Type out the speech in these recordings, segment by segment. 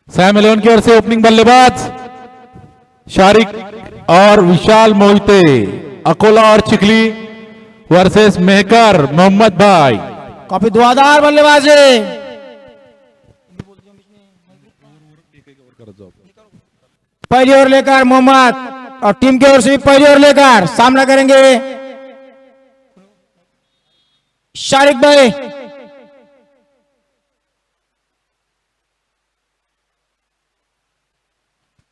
Sam eleven की ओर से ओपनिंग बल्लेबाज शारिक और विशाल मोहिते, अकोला और चिखली वर्सेस मेहकर मोहम्मद भाई। काफी धुआंधार बल्लेबाजी। पहली ओवर लेकर मोहम्मद और टीम की ओर से भी पहली ओवर लेकर सामना करेंगे शारिक भाई।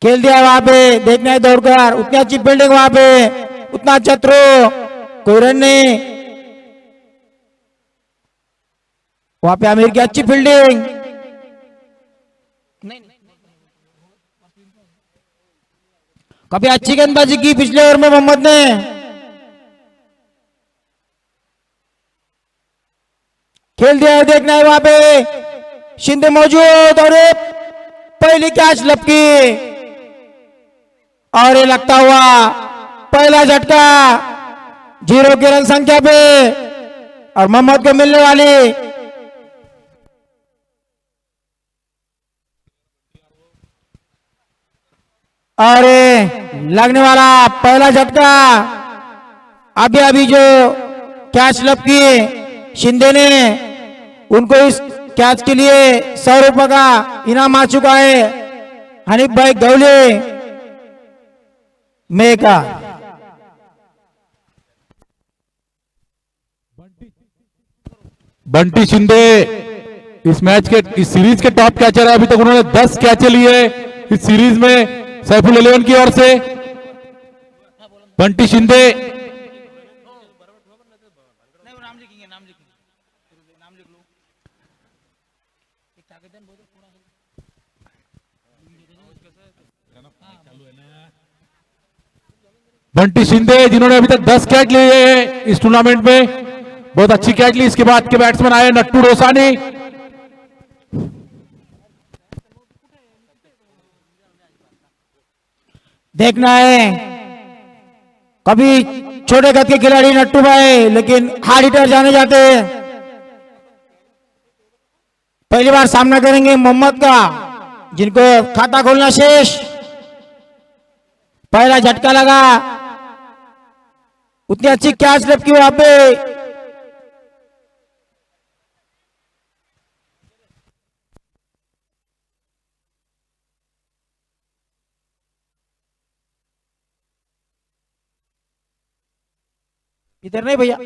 खेल दिया वहां पे, देखना है दौड़कर, उतनी अच्छी फील्डिंग वहां पे, उतना अच्छा थ्रो, कोई रन नहीं। वहां पे आमिर की अच्छी फील्डिंग, काफी अच्छी गेंदबाजी की पिछले ओवर में मोहम्मद ने। खेल दिया है, देखना है वहां पे शिंदे मौजूद और पहली कैच लपकी और ये लगता हुआ पहला झटका 0 की रन संख्या पे और मोहम्मद को मिलने वाली और लगने वाला पहला झटका। अभी अभी जो कैच लपकी शिंदे ने, उनको इस कैच के लिए 100 रुपए का इनाम आ चुका है। हनीफ भाई गौले मेका। बंटी शिंदे इस मैच के, इस सीरीज के टॉप कैचर है। अभी तक उन्होंने 10 कैचे लिए इस सीरीज में। सैफुल इलेवन की ओर से बंटी शिंदे बंटी शिंदे जिन्होंने अभी तक 10 कैच लिए हैं इस टूर्नामेंट में, बहुत अच्छी कैच ली। इसके बाद के बैट्समैन आए नट्टू डोसानी, देखना है कभी छोटे कद के खिलाड़ी नट्टू भाई, लेकिन हार्ड हिटर जाने जाते हैं। पहली बार सामना करेंगे मोहम्मद का, जिनको खाता खोलना शेष। पहला झटका लगा, उतनी अच्छी कैच लपकी वहां पे। इधर नहीं भैया,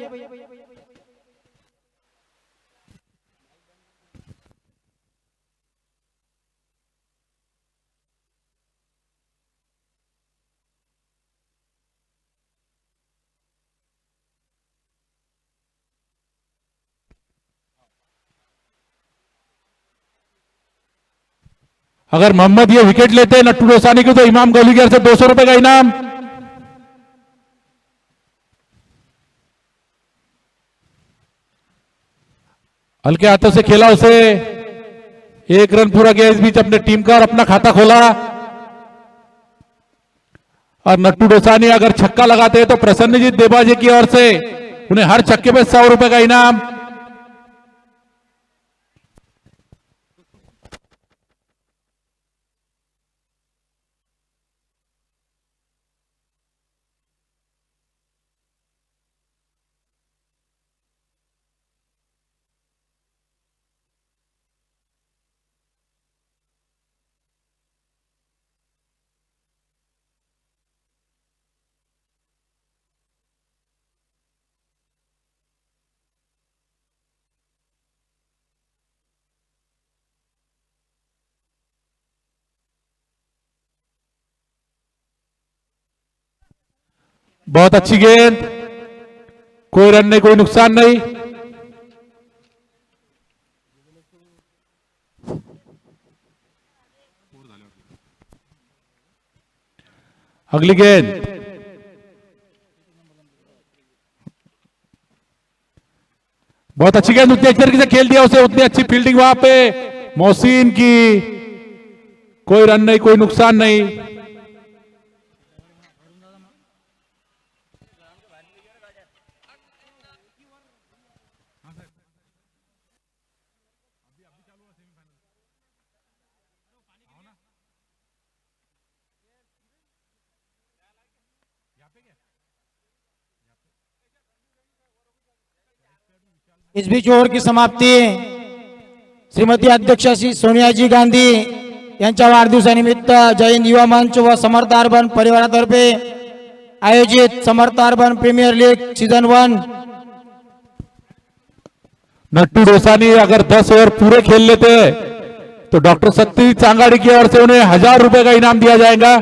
अगर मोहम्मद ये विकेट लेते हैं नट्टू डोसानी को, तो इमाम गौली की ओर से 200 रुपए का इनाम। हल्के हाथों से खेला उसे, 1 रन पूरा किया इस बीच अपने टीम का और अपना खाता खोला। और नट्टू डोसानी अगर छक्का लगाते हैं तो प्रसन्नजीत देबाजी की ओर से उन्हें हर छक्के पे 100 रुपए का इनाम। बहुत अच्छी गेंद, कोई रन नहीं, कोई नुकसान नहीं। अगली गेंद, बहुत अच्छी गेंद, उतनी अच्छी तरीके से खेल दिया उसे, उतनी अच्छी फील्डिंग वहां पे मोहसिन की। कोई रन नहीं, कोई नुकसान नहीं। इस बीच ओव्हर की समाप्ती श्रीमती अध्यक्षा श्री सोनियाजी गांधी यांच्या वाढदिवसानिमित्त जय हिंद युवा मंच व समर्थ अर्बन परिवारातर्फे आयोजित Samarth urban premier league season 1 Nattu Dosani अगर 10 ओवर पूरे खेल लेते तो डॉक्टर सत्यजीत सांगाड़ी की ओर से उन्हें 1000 रुपए का इनाम दिया जाएगा।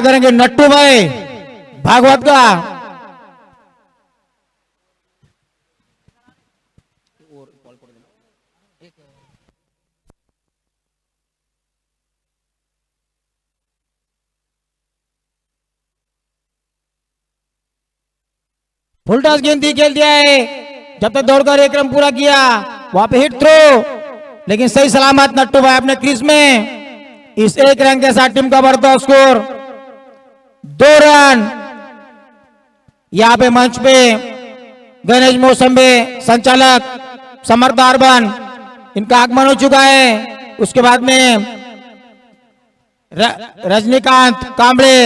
करेंगे नट्टू भाई भागवत का। फुल टॉस गेंद खेल दिया है, जब तक दौड़कर एक रन पूरा किया वहां पे हिट थ्रो, लेकिन सही सलामत नट्टू भाई अपने क्रीज में। इस एक रन के साथ टीम का बढ़ता स्कोर 2 रन। यहां पे मंच पे गणेश मौसम्बे संचालक समर्थ अर्बन इनका आगमन हो चुका है। उसके बाद में रजनीकांत कांबळे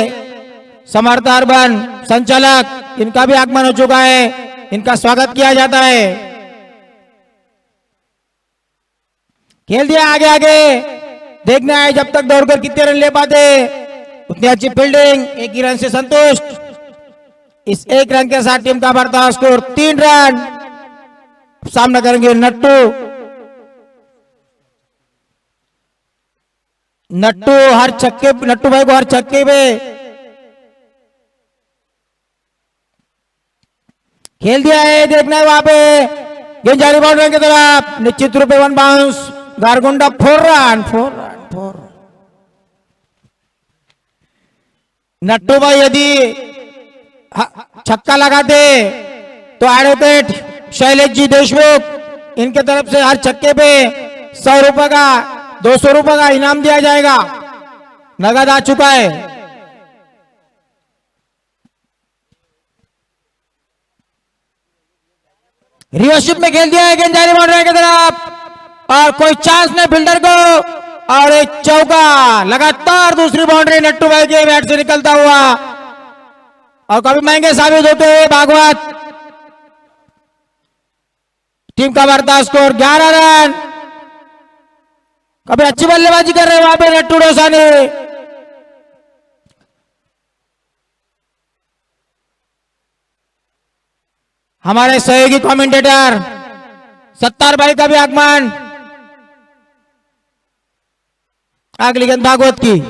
समर्थ अर्बन संचालक इनका भी आगमन हो चुका है, इनका स्वागत किया जाता है। खेल दिया आगे आगे, देखना है जब तक दौड़कर कितने रन ले पाते, उतनी अच्छी फील्डिंग, एक ही रन से संतुष्ट। इस एक रन के साथ टीम का बढ़ता स्कोर 3 रन। सामना करेंगे नट्टू हर छक्के, नट्टू भाई को हर छक्के पे खेल दिया है। देखना है वहां पे गेंद जारी बाउंड्री की तरफ, निश्चित रूप से 1 बाउंस, गारगोंडा 4 रन। नट्टू भाई यदि छक्का लगाते तो एडवोकेट शैलेश जी देशमुख इनके तरफ से हर छक्के पे 100 रुपए का 200 रुपए का इनाम दिया जाएगा, नगद आ चुका है। रिवर्सशिप में खेल दिया है, गेंद जारी बाउंड्री की तरफ और कोई चांस नहीं फील्डर को, और एक चौका, लगातार दूसरी बाउंड्री नट्टू भाई के बैट से निकलता हुआ और कभी महंगे साबित होते हुए भागवत। टीम का बढ़ता स्कोर 11 रन। कभी अच्छी बल्लेबाजी कर रहे हैं वहां पे नट्टू डोसानी। हमारे सहयोगी कमेंटेटर सत्तार भाई का भी आगमन। अगली गेंद भागवत की,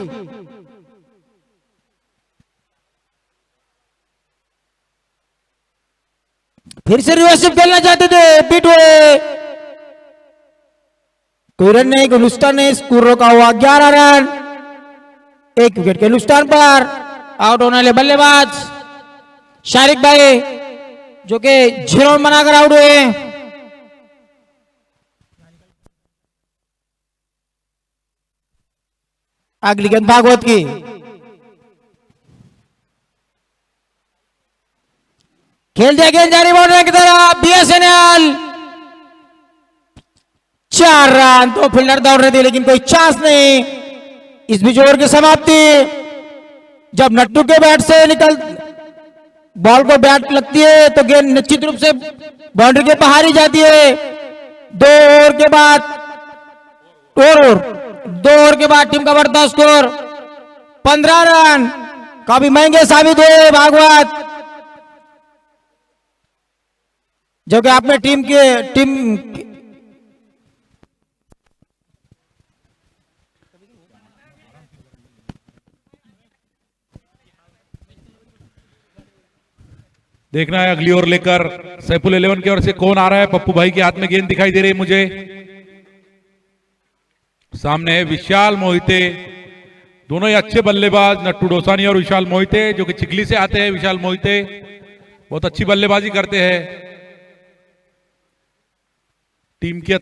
फिर से रिवर्सिप खेलना चाहते थे, बीट हुए, कोई रन नहीं, कोई लुस्टर नहीं, स्कोर रोका हुआ 11 रन। 1 विकेट के लुस्टर पर आउट होने वाले बल्लेबाज शारिक भाई जो कि 0 रन बनाकर आउट हुए। अगली गेंद भागवत की, खेल दिया गेंद जारी बाउंड्री की तरफ, बीएसएनएल 4 रन। तो फील्डर दौड़ रहे थे लेकिन कोई चांस नहीं। इस बीच ओवर की समाप्ति, जब नट्टू के बैट से निकल बॉल को बैट लगती है तो गेंद निश्चित रूप से बाउंड्री के बाहर ही जाती है। 2 ओवर के बाद 2 ओवर के बाद टीम का बढ़ता स्कोर 15 रन। काफी महंगे साबित हुए भागवत, जो कि अपने टीम देखना है अगली ओवर लेकर सैफुल 11 की ओर से कौन आ रहा है। पप्पू भाई के हाथ में गेंद दिखाई दे रही है मुझे, सामने है विशाल मोहिते। दोनों ही अच्छे बल्लेबाज, नट्टू डोसानी और विशाल मोहिते, जो कि चिखली से आते हैं। विशाल मोहिते बहुत अच्छी बल्लेबाजी करते हैं। टीम के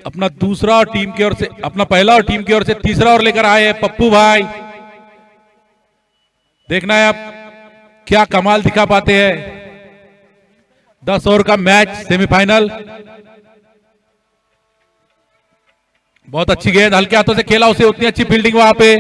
अपना दूसरा और टीम की ओर से अपना पहला और टीम की ओर से तीसरा ओवर लेकर आए हैं पप्पू भाई। देखना है अब क्या कमाल दिखा पाते हैं। 10 ओवर का मैच सेमीफाइनल। बहुत अच्छी गेंद, हल्के हाथों से खेला उसे, उतनी अच्छी फील्डिंग वहां पे।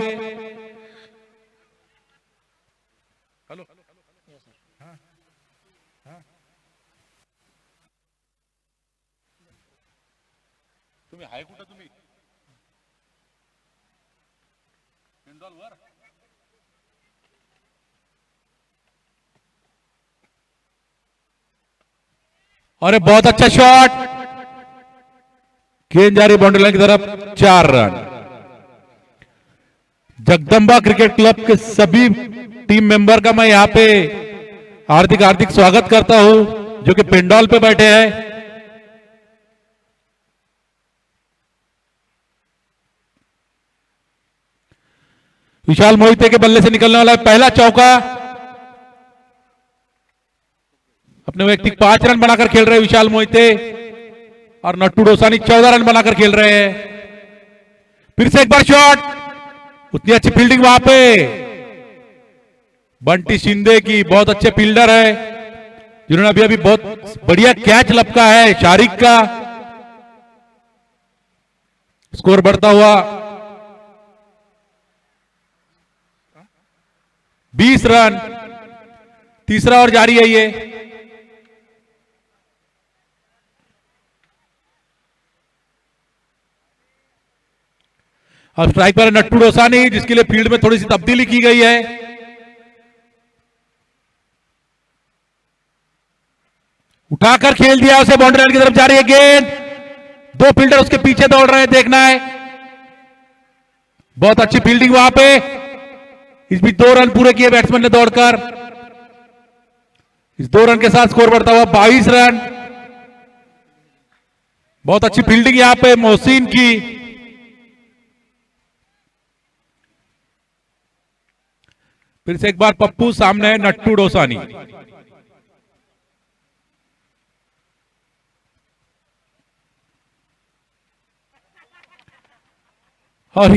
अरे बहुत अच्छा शॉट, गेंद जा रही बाउंड्री लाइन की तरफ, 4 रन। जगदम्बा क्रिकेट क्लब के सभी टीम मेंबर का मैं यहां पे हार्दिक हार्दिक स्वागत करता हूं, जो कि पेंडॉल पे बैठे हैं। विशाल मोहिते के बल्ले से निकलने वाला पहला चौका। अपने व्यक्तिगत 5 रन बनाकर खेल रहे हैं विशाल मोहिते, और नट्टू डोसानी 14 रन बनाकर खेल रहे हैं। फिर से एक बार शॉट, उतनी अच्छी फील्डिंग वहां पे बंटी शिंदे की, बहुत अच्छे फील्डर है जिन्होंने अभी अभी बहुत बढ़िया कैच लपका है शारिक का। स्कोर बढ़ता हुआ 20 रन, तीसरा और जारी है ये। अब स्ट्राइक पर नट्टू डोसानी, जिसके लिए फील्ड में थोड़ी सी तब्दीली की गई है। उठाकर खेल दिया उसे, बाउंड्री लाइन की तरफ जा रही है गेंद, 2 फील्डर उसके पीछे दौड़ रहे हैं, देखना है। बहुत अच्छी फील्डिंग वहां पे। इस बीच 2 रन पूरे किए बैट्समैन ने दौड़कर। इस 2 रन के साथ स्कोर बढ़ता हुआ 22 रन। बहुत अच्छी फील्डिंग यहां पे मोहसिन की। फिर से एक बार पप्पू, सामने है नट्टू डोसानी। और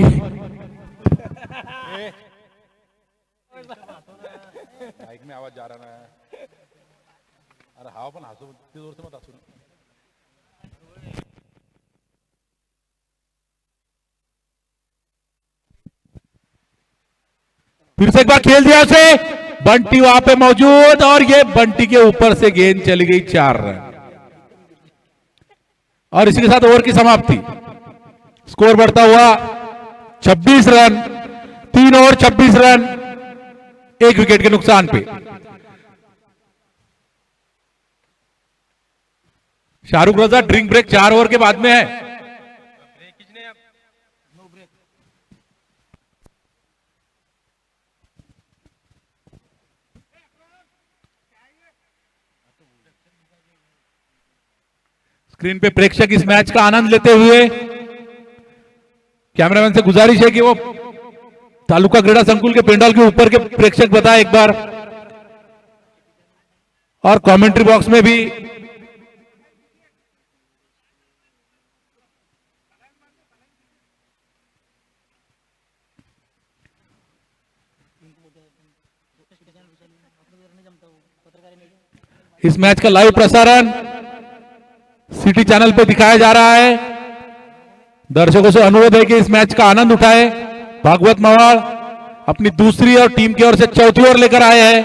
माइक में आवाज जा रहा है। अरे हाँ, पण हसू जोर से मत हसू। फिर से एक बार खेल दिया उसे, बंटी वहां पे मौजूद, और ये बंटी के ऊपर से गेंद चली गई 4 रन। और इसी के साथ ओवर की समाप्ति। स्कोर बढ़ता हुआ 26 रन, 3 ओवर 26 रन, 1 विकेट के नुकसान पे। शाहरुख रजा ड्रिंक ब्रेक 4 ओवर के बाद में है। स्क्रीन पे प्रेक्षक इस मैच का आनंद लेते हुए, कैमरामैन से गुजारिश है कि वो तालुका क्रीड़ा संकुल के पेंडॉल के ऊपर के प्रेक्षक बताए एक बार, और कमेंट्री बॉक्स में भी इस मैच का लाइव प्रसारण सिटी चैनल पे दिखाया जा रहा है। दर्शकों से अनुरोध है कि इस मैच का आनंद उठाए। भागवत मवाड़ अपनी दूसरी और टीम की ओर से चौथी ओवर लेकर आए हैं।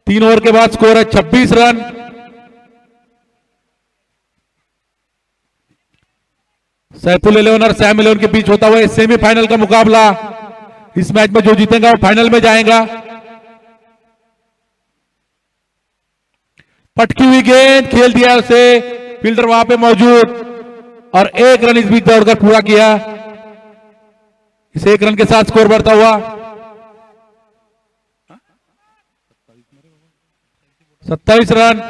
3 ओवर के बाद स्कोर है 26 रन। सैफुल 11 और सैम 11 के बीच होता हुआ सेमीफाइनल का मुकाबला। इस मैच में जो जीतेगा वो फाइनल में जाएगा। पटकी हुई गेंद, खेल दिया उसे, फील्डर वहां पे मौजूद, और 1 रन इस बीच दौड़कर पूरा किया। इस 1 रन के साथ स्कोर बढ़ता हुआ 27 रन।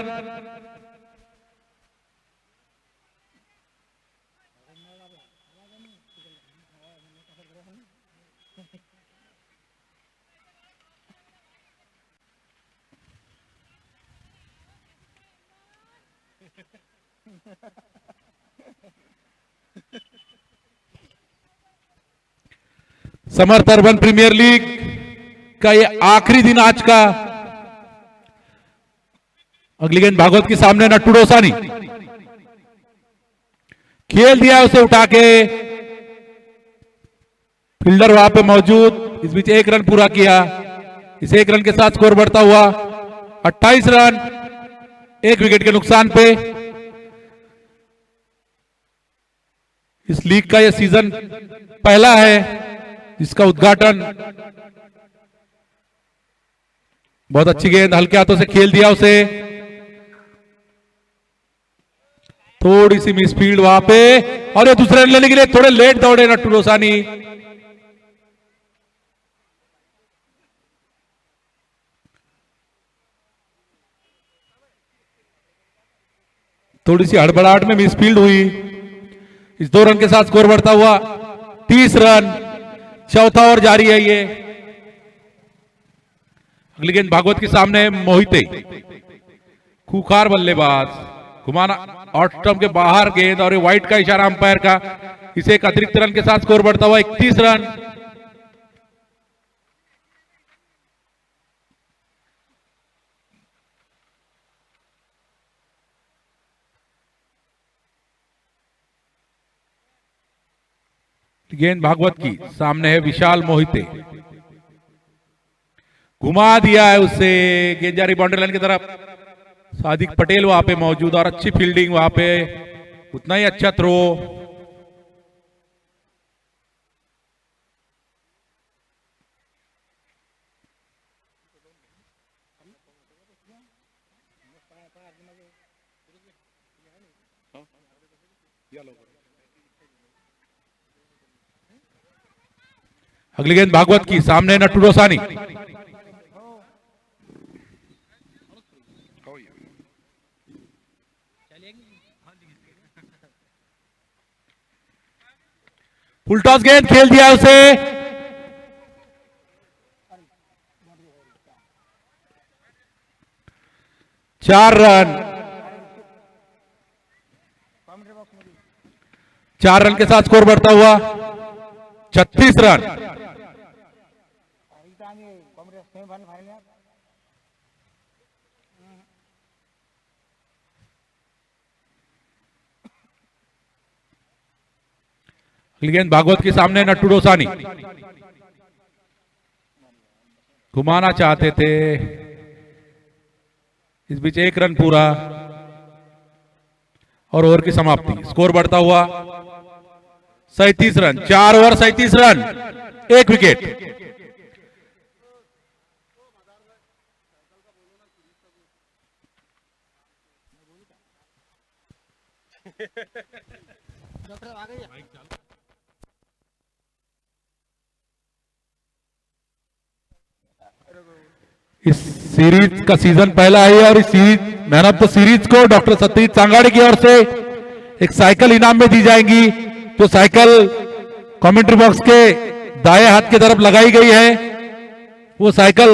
समर्थ अर्बन प्रीमियर लीग का ये आखिरी दिन आज का। अगली गेंद भागवत के सामने नट्टू डोसानी, खेल दिया उसे उठा के, फील्डर वहां पे मौजूद, इस बीच 1 रन पूरा किया। इस 1 रन के साथ स्कोर बढ़ता हुआ 28 रन, 1 विकेट के नुकसान पे। इस लीग का यह सीजन पहला है जिसका उद्घाटन, बहुत अच्छी गेंद हल्के हाथों से खेल दिया उसे, थोड़ी सी मिस फील्ड वहां पे, और ये दूसरे रन लेने के लिए थोड़े लेट दौड़े नट्टू डोसानी। थोड़ी सी हड़बड़ाहट में मिसफील्ड हुई। इस 2 रन के साथ स्कोर बढ़ता हुआ 30 रन। चौथा ओवर जारी है ये। अगली गेंद भागवत के सामने मोहिते, खूंखार बल्लेबाज, घुमाना आउट स्टंप के बाहर गेंद और ये वाइट का इशारा अंपायर का। इसे एक अतिरिक्त रन के साथ स्कोर बढ़ता हुआ 31 रन। गेंद भागवत की सामने है विशाल मोहिते, घुमा दिया है उससे। गेंद जा रही बाउंड्री लाइन की तरफ। सादिक पटेल वहां पे मौजूद और अच्छी फील्डिंग वहां पे, उतना ही अच्छा थ्रो। अगली गेंद भागवत की सामने नट्टू रोसानी, फुल टॉस गेंद खेल दिया उसे। 4 रन। 4 रन के साथ स्कोर बढ़ता हुआ 36 रन। गेंद भागवत के सामने नट्टू रोसानी, घुमाना चाहते थे। इस बीच 1 रन पूरा और ओवर की समाप्ति। स्कोर बढ़ता हुआ 37 रन। 4 over 37 run, 1 wicket. इस सीरीज का सीजन पहला है और इस series man of the series को डॉक्टर सत्यजीत सांगाड़े की ओर से एक साइकिल इनाम में दी जाएंगी। जो साइकिल कमेंट्री बॉक्स के दाएं हाथ की तरफ लगाई गई है, वो साइकिल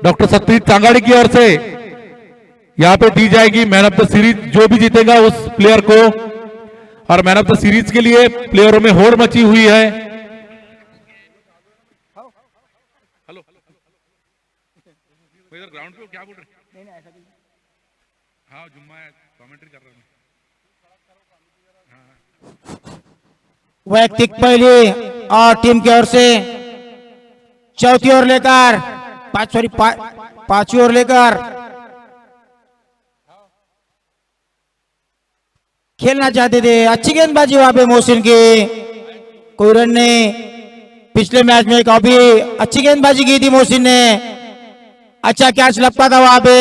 डॉक्टर सत्यजीत सांगाड़े की ओर से यहां पे दी जाएगी। मैन ऑफ द सीरीज जो भी जीतेगा उस प्लेयर को, और मैन ऑफ द सीरीज के लिए प्लेयरों में होड़ मची हुई है। इधर ग्राउंड पे क्या बोल रहे? हाँ जुम्मा कमेंट्री कर रहे हैं। वैयक्तिक पहली और टीम की ओर से चौथी ओवर लेकर पांचवी ओवर लेकर खेलना चाहते थे। अच्छी गेंदबाजी वहां पे मोहसिन की, कोई रन नहीं। पिछले मैच में काफी अच्छी गेंदबाजी की थी मोहसिन ने, अच्छा कैच लपका था वहां पे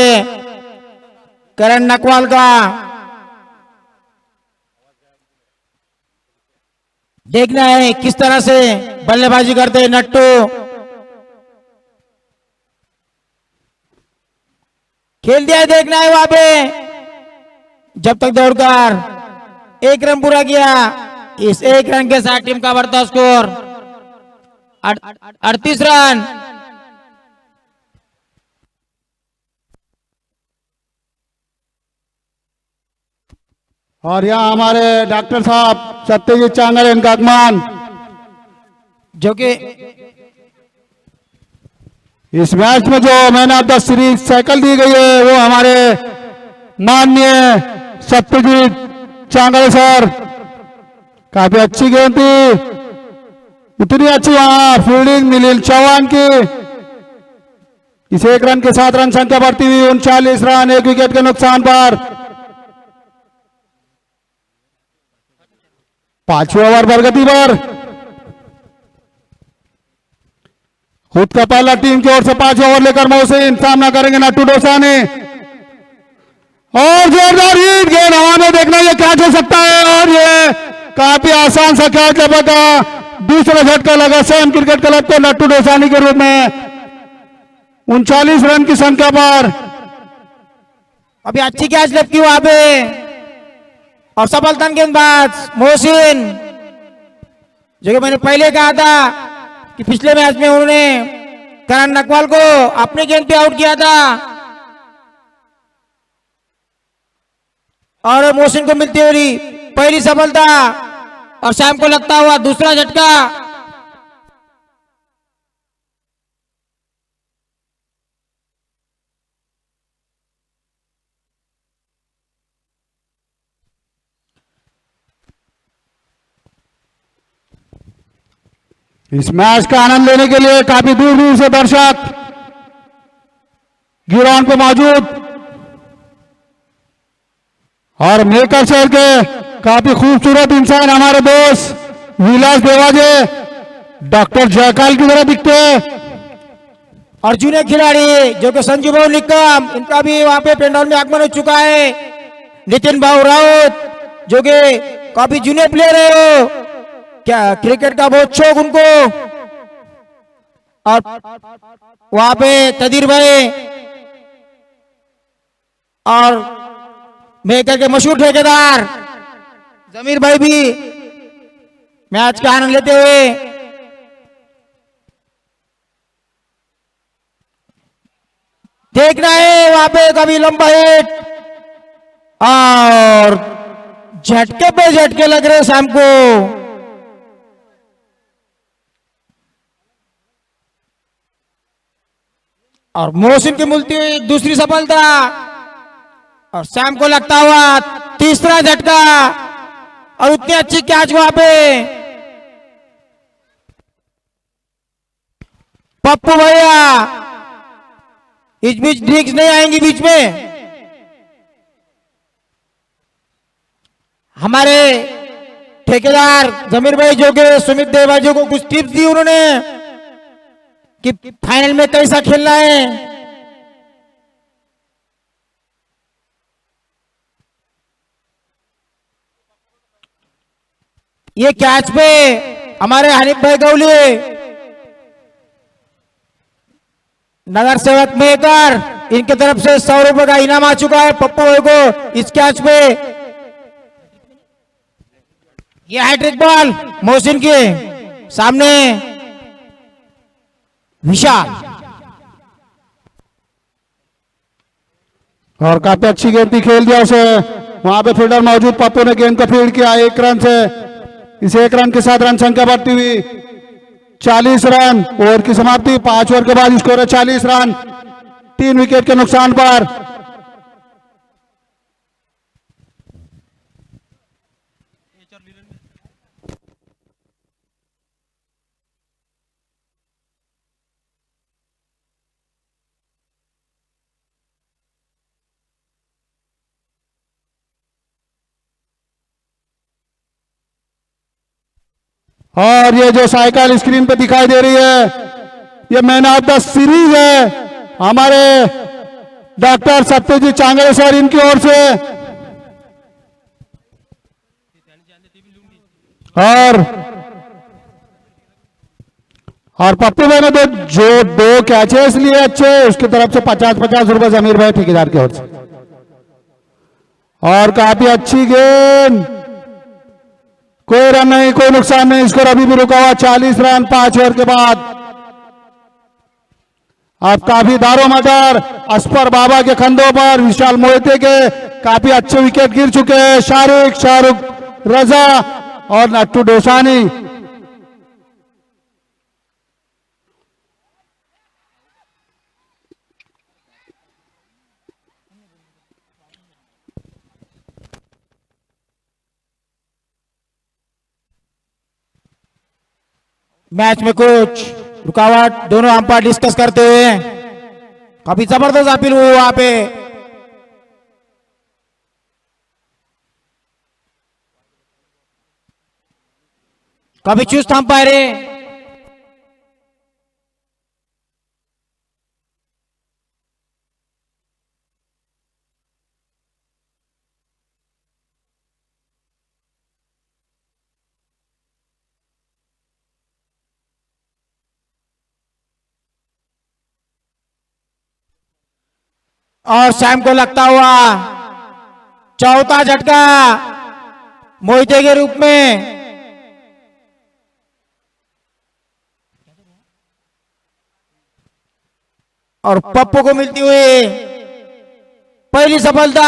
करण नकवाल का। देखना है किस तरह से बल्लेबाजी करते हैं नट्टू। खेल दिया है, देखना है वहां पे। जब तक दौड़कर 1 रन पूरा किया, इस 1 रन के साथ टीम का बढ़ता स्कोर 38 रन। और यहाँ हमारे डॉक्टर साहब सत्यजीत सांगाड़े, इनका आगमन, जो कि इस मैच में जो man of the series cycle दी गई है वो हमारे माननीय सत्यजीत सांगाड़े सर। काफी अच्छी गेंद थी, इतनी अच्छी वहां फील्डिंग नीलील चौहान की। इस 1 रन के साथ रन संख्या बढ़ती हुई 39 रन, 1 विकेट के नुकसान पर। 5वें ओवर प्रगति पर खुद का पहला टीम की ओर से 5 ओवर लेकर मोहसिन सामना करेंगे नट्टू रोसानी। और जोरदार हिट, गेंद हवा में, देखना ये कैच हो सकता है। और ये काफी आसान सा कैच लगा, दूसरा झटका लगा सेम क्रिकेट क्लब को नट्टू रोसानी के रूप में। 39 रन की संख्या पर अभी अच्छी कैच लपकी वहां पे और सफलतन गेंदबाज मोहसिन, जो कि मैंने पहले कहा था कि पिछले मैच में उन्होंने करण नकवाल को अपने गेंद पे आउट किया था और मोहसिन को मिलती हुई पहली सफलता और शाम को लगता हुआ दूसरा झटका। इस मैच का आनंद लेने के लिए काफी दूर दूर से दर्शक ग्राउंड पे मौजूद और मेकर शहर के काफी खूबसूरत इंसान हमारे दोस्त विलास देवाजे डॉक्टर जयकाल की तरह दिखते हैं। और जूनियर खिलाड़ी जो कि संजू भाऊ निकम, इनका भी वहां पे पेंडाल में आगमन हो चुका है। नितिन भाऊ राउत जो कि काफी जूनियर प्लेयर है, वो क्या क्रिकेट का बहुत शौक उनको। और वहां पे तदीर भाई और मेकर के मशहूर ठेकेदार जमीर भाई भी मैच का आनंद लेते हुए देखना है। वहां पे कभी लंबा हिट और झटके पे झटके लग रहे शाम को। और मोहसिन की मिलती हुई दूसरी सफलता और शाम को लगता हुआ तीसरा झटका और उतनी अच्छी कैच वहां पे पप्पू भैया। इस बीच ड्रिक्स नहीं आएंगी बीच में। हमारे ठेकेदार जमीर भाई जो कि सुमित देवाजी को कुछ टिप्स दी उन्होंने कि फाइनल में कैसा खेलना है। ये कैच पे हमारे हनीफ भाई गौली नगर सेवक मेकर, इनकी तरफ से 100 रुपए का इनाम आ चुका है पप्पू भाई को इस कैच पे। ये हैट्रिक बॉल मोहसिन के सामने विशाल और काफी अच्छी गेंद थी, खेल दिया उसे। वहां पे फील्डर मौजूद, पप्पू ने गेंद को फील्ड किया 1 रन से। इस 1 रन के साथ रन संख्या बढ़ती हुई 40 रन। ओवर की समाप्ति, 5 ओवर के बाद स्कोर है 40 रन 3 विकेट के नुकसान पर। और ये जो साइकिल स्क्रीन पे दिखाई दे रही है, ये मैन ऑफ द सीरीज है हमारे डॉक्टर सत्यजीत चांगले सर, इनकी ओर से। और पप्पू भाई ने जो 2 कैचेस लिए अच्छे, उसकी तरफ से 50-50 रुपए जमीर भाई ठेकेदार की ओर से। और काफी अच्छी गेंद, कोई रन नहीं, कोई नुकसान नहीं, स्कोर अभी भी रुका हुआ 40 रन 5 ओवर के बाद। अब काफी दारोमदार अस्पर बाबा के कंधों पर विशाल मोहिते के काफी अच्छे विकेट गिर चुके हैं। शाहरुख रजा और नट्टू डोसानी। मैच में कुछ रुकावट दोनों अंपायर डिस्कस करते हुए काफी जबरदस्त अपील हुई वहां पे। काफी चुस्त अंपायर है। और शाम को लगता हुआ चौथा झटका मोहिते के रूप में और पप्पू को मिलती हुई पहली सफलता।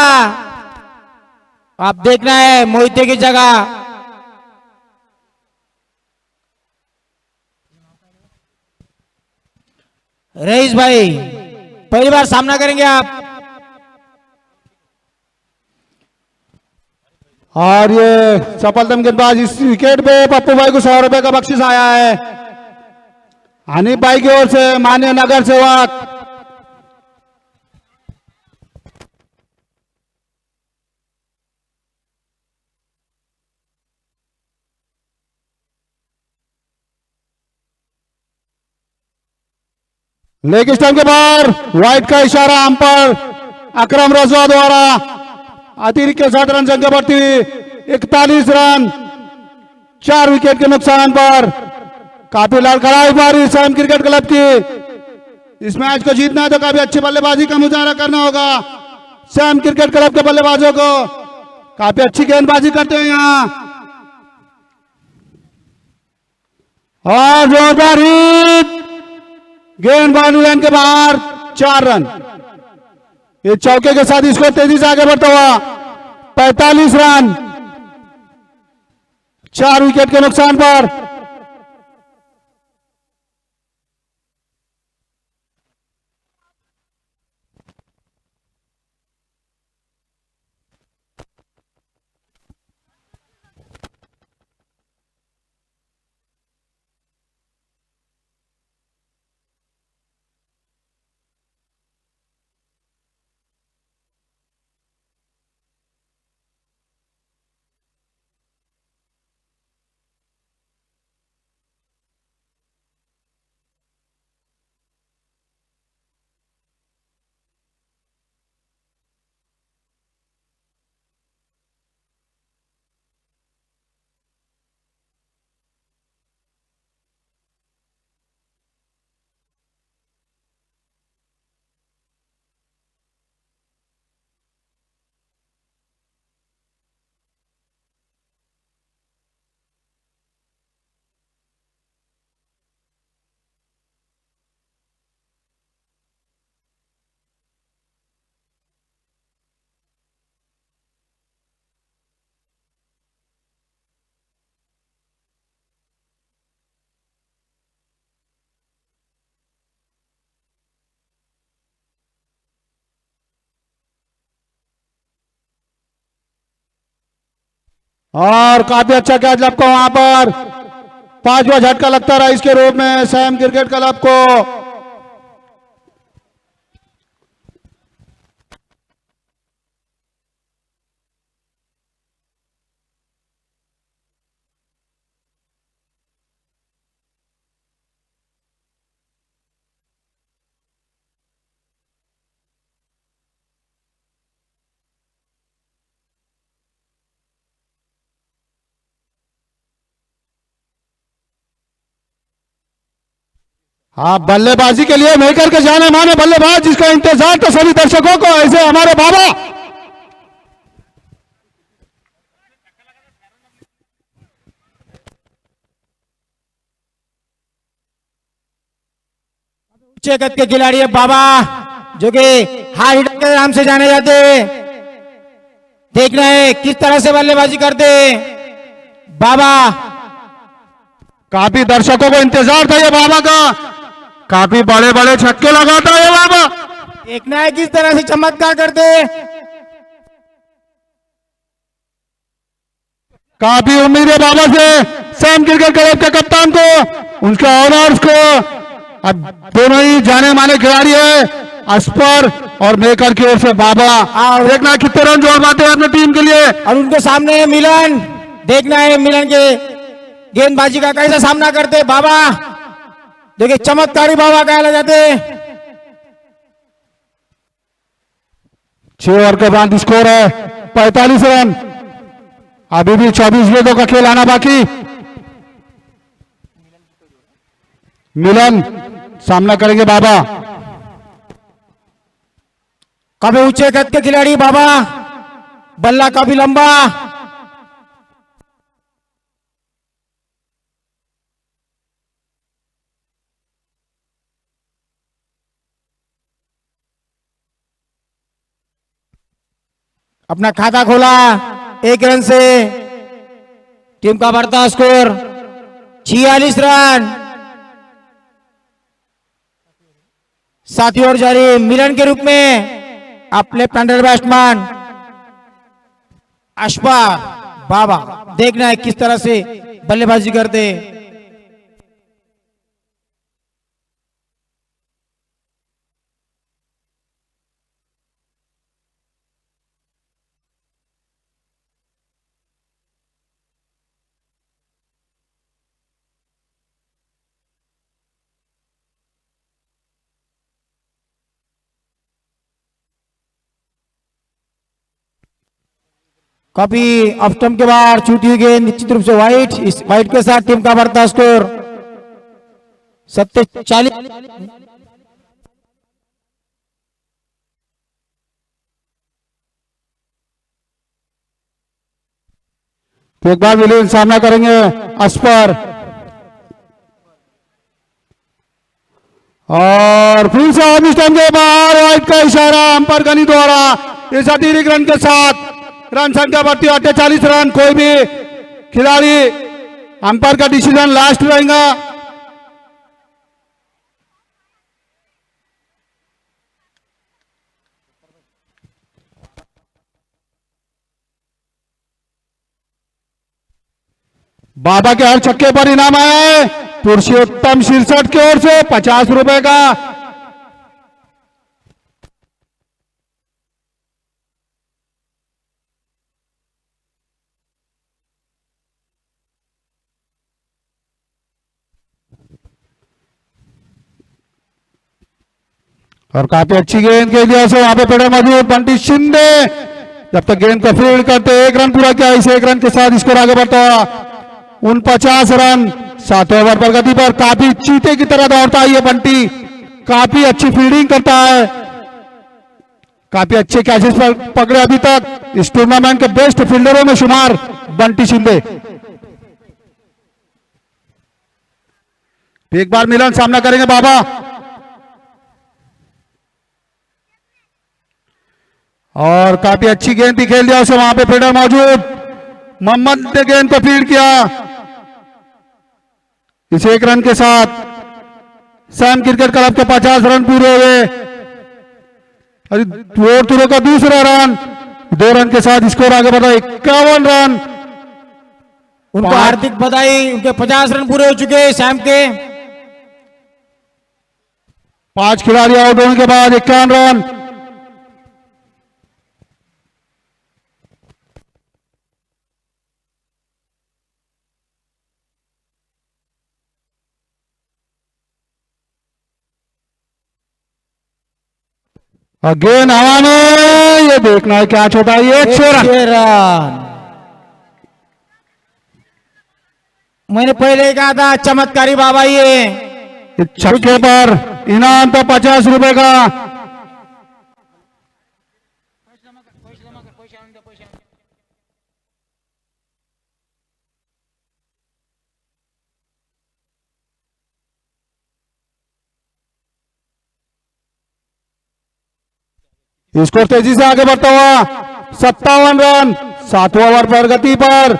आप देखना है मोहिते की जगह रईस भाई पहली बार सामना करेंगे आप। और ये सफलतम गेंदबाज इस विकेट पे पप्पू भाई को 100 रुपए का बख्शिश आया है हनीफ भाई की ओर से, माननीय नगर सेवक। लेग स्टंप के बाहर व्हाइट का इशारा अंपायर अकरम रजवा द्वारा अतिरिक्त के 7 रन संख्या बढ़ती हुई 41 रन 4 विकेट के नुकसान पर। काफी लड़खड़ाई मारी सैम क्रिकेट क्लब की। इस मैच को जीतना है तो काफी अच्छी बल्लेबाजी का मुजाहरा करना होगा सैम क्रिकेट क्लब के बल्लेबाजों को। काफी अच्छी गेंदबाजी करते हैं यहाँ और जोरदार हिट, गेंद बाउंड्री लाइन के बाहर 4 रन। ये चौके के साथ इसको तेजी से आगे बढ़ता हुआ 45 रन 4 विकेट के नुकसान पर। और काफी अच्छा कैच लपका वहां पर 5वां झटका लगता रहा इसके रूप में सैम क्रिकेट क्लब को। हाँ, बल्लेबाजी के लिए मेकर के जाने माने बल्लेबाज जिसका इंतजार तो सभी दर्शकों को ऐसे हमारे बाबा ऊंचे कद के खिलाड़ी है बाबा जो कि हार्ड हिटर के नाम से जाने जाते हैं। देखना है किस तरह से बल्लेबाजी करते हैं बाबा। काफी दर्शकों को इंतजार था ये बाबा का, काफी बड़े बड़े छक्के लगाता है ये बाबा। देखना है किस तरह से चमत्कार करते हैं। काफी उम्मीद है बाबा से सैम क्रिकेट क्लब के कप्तान को, उनके ऑनर्स को। अब दोनों ही जाने माने खिलाड़ी है अस्पर और मेकर की ओर से बाबा। देखना है कितने रन जोड़ पाते हैं अपने टीम के लिए। और उनके सामने है मिलन। देखना है मिलन के गेंदबाजी का कैसा सामना करते बाबा। देखिए चमत्कारी बाबा कहला जाते। 6 ओवर के बाद स्कोर है 45 रन। अभी भी 24 गेंदों का खेल आना बाकी। मिलन सामना करेंगे बाबा। काफी ऊंचे कद के खिलाड़ी बाबा, बल्ला काफी लंबा। अपना खाता खोला 1 रन से। टीम का बढ़ता स्कोर 46 रन। साथी और जारी मिलन के रूप में आप लेफ्ट हैंडर बैट्समैन अशफाक बाबा, देखना है किस तरह से बल्लेबाजी करते। काफी ऑफ स्टंप के बाद छूटी हुई गेंद निश्चित रूप से वाइट। इस वाइट के साथ टीम का बढ़ता स्कोर 47। तो एक बार विलीन सामना करेंगे अस्पर, और फिर से ऑफ स्टंप के बाहर वाइट का इशारा अंपायर गनी द्वारा। इस अतिरिक्त रन के साथ रन संख्या बढ़ती 48 रन। कोई भी खिलाड़ी, अंपायर का डिसीजन लास्ट रहेगा। बाबा के हर छक्के पर इनाम आया है पुरुषोत्तम शीर्षट की ओर से 50 रुपए का। और काफी अच्छी गेंद के लिए वहां पे पड़े मौजूद बंटी शिंदे, जब तक गेंद को फील्ड करते 1 रन पूरा किया। इस 1 रन के साथ स्कोर आगे बढ़ता हुआ 49 रन। 7वें ओवर पर गति पर काफी चीते की तरह दौड़ता है ये बंटी, काफी अच्छी फील्डिंग करता है, काफी अच्छे कैचेस पर पकड़े अभी तक। इस टूर्नामेंट के बेस्ट फील्डरों में शुमार बंटी शिंदे। एक बार मिलन सामना करेंगे बाबा, और काफी अच्छी गेंद भी खेल दिया उसे, वहां पे फील्डर मौजूद। मोहम्मद ने गेंद को फील्ड किया। इस 1 रन के साथ सैम क्रिकेट क्लब के 50 रन पूरे हुए। तुरों का दूसरा रन, 2 रन के साथ स्कोर आगे बढ़ा 51 रन। उनको हार्दिक बधाई, उनके 50 रन पूरे हो चुके हैं सैम के। 5 खिलाड़ी आउट होने के बाद 51 रन। गेंद हवा में, ये देखना है क्या छोटा है। ये 6 रन। मैंने पहले ही कहा था चमत्कारी बाबा ये। छक्के पर इनाम तो 50 रुपए का। स्कोर तेजी से आगे बढ़ता हुआ 57 रन। 7वें ओवर पर गति पर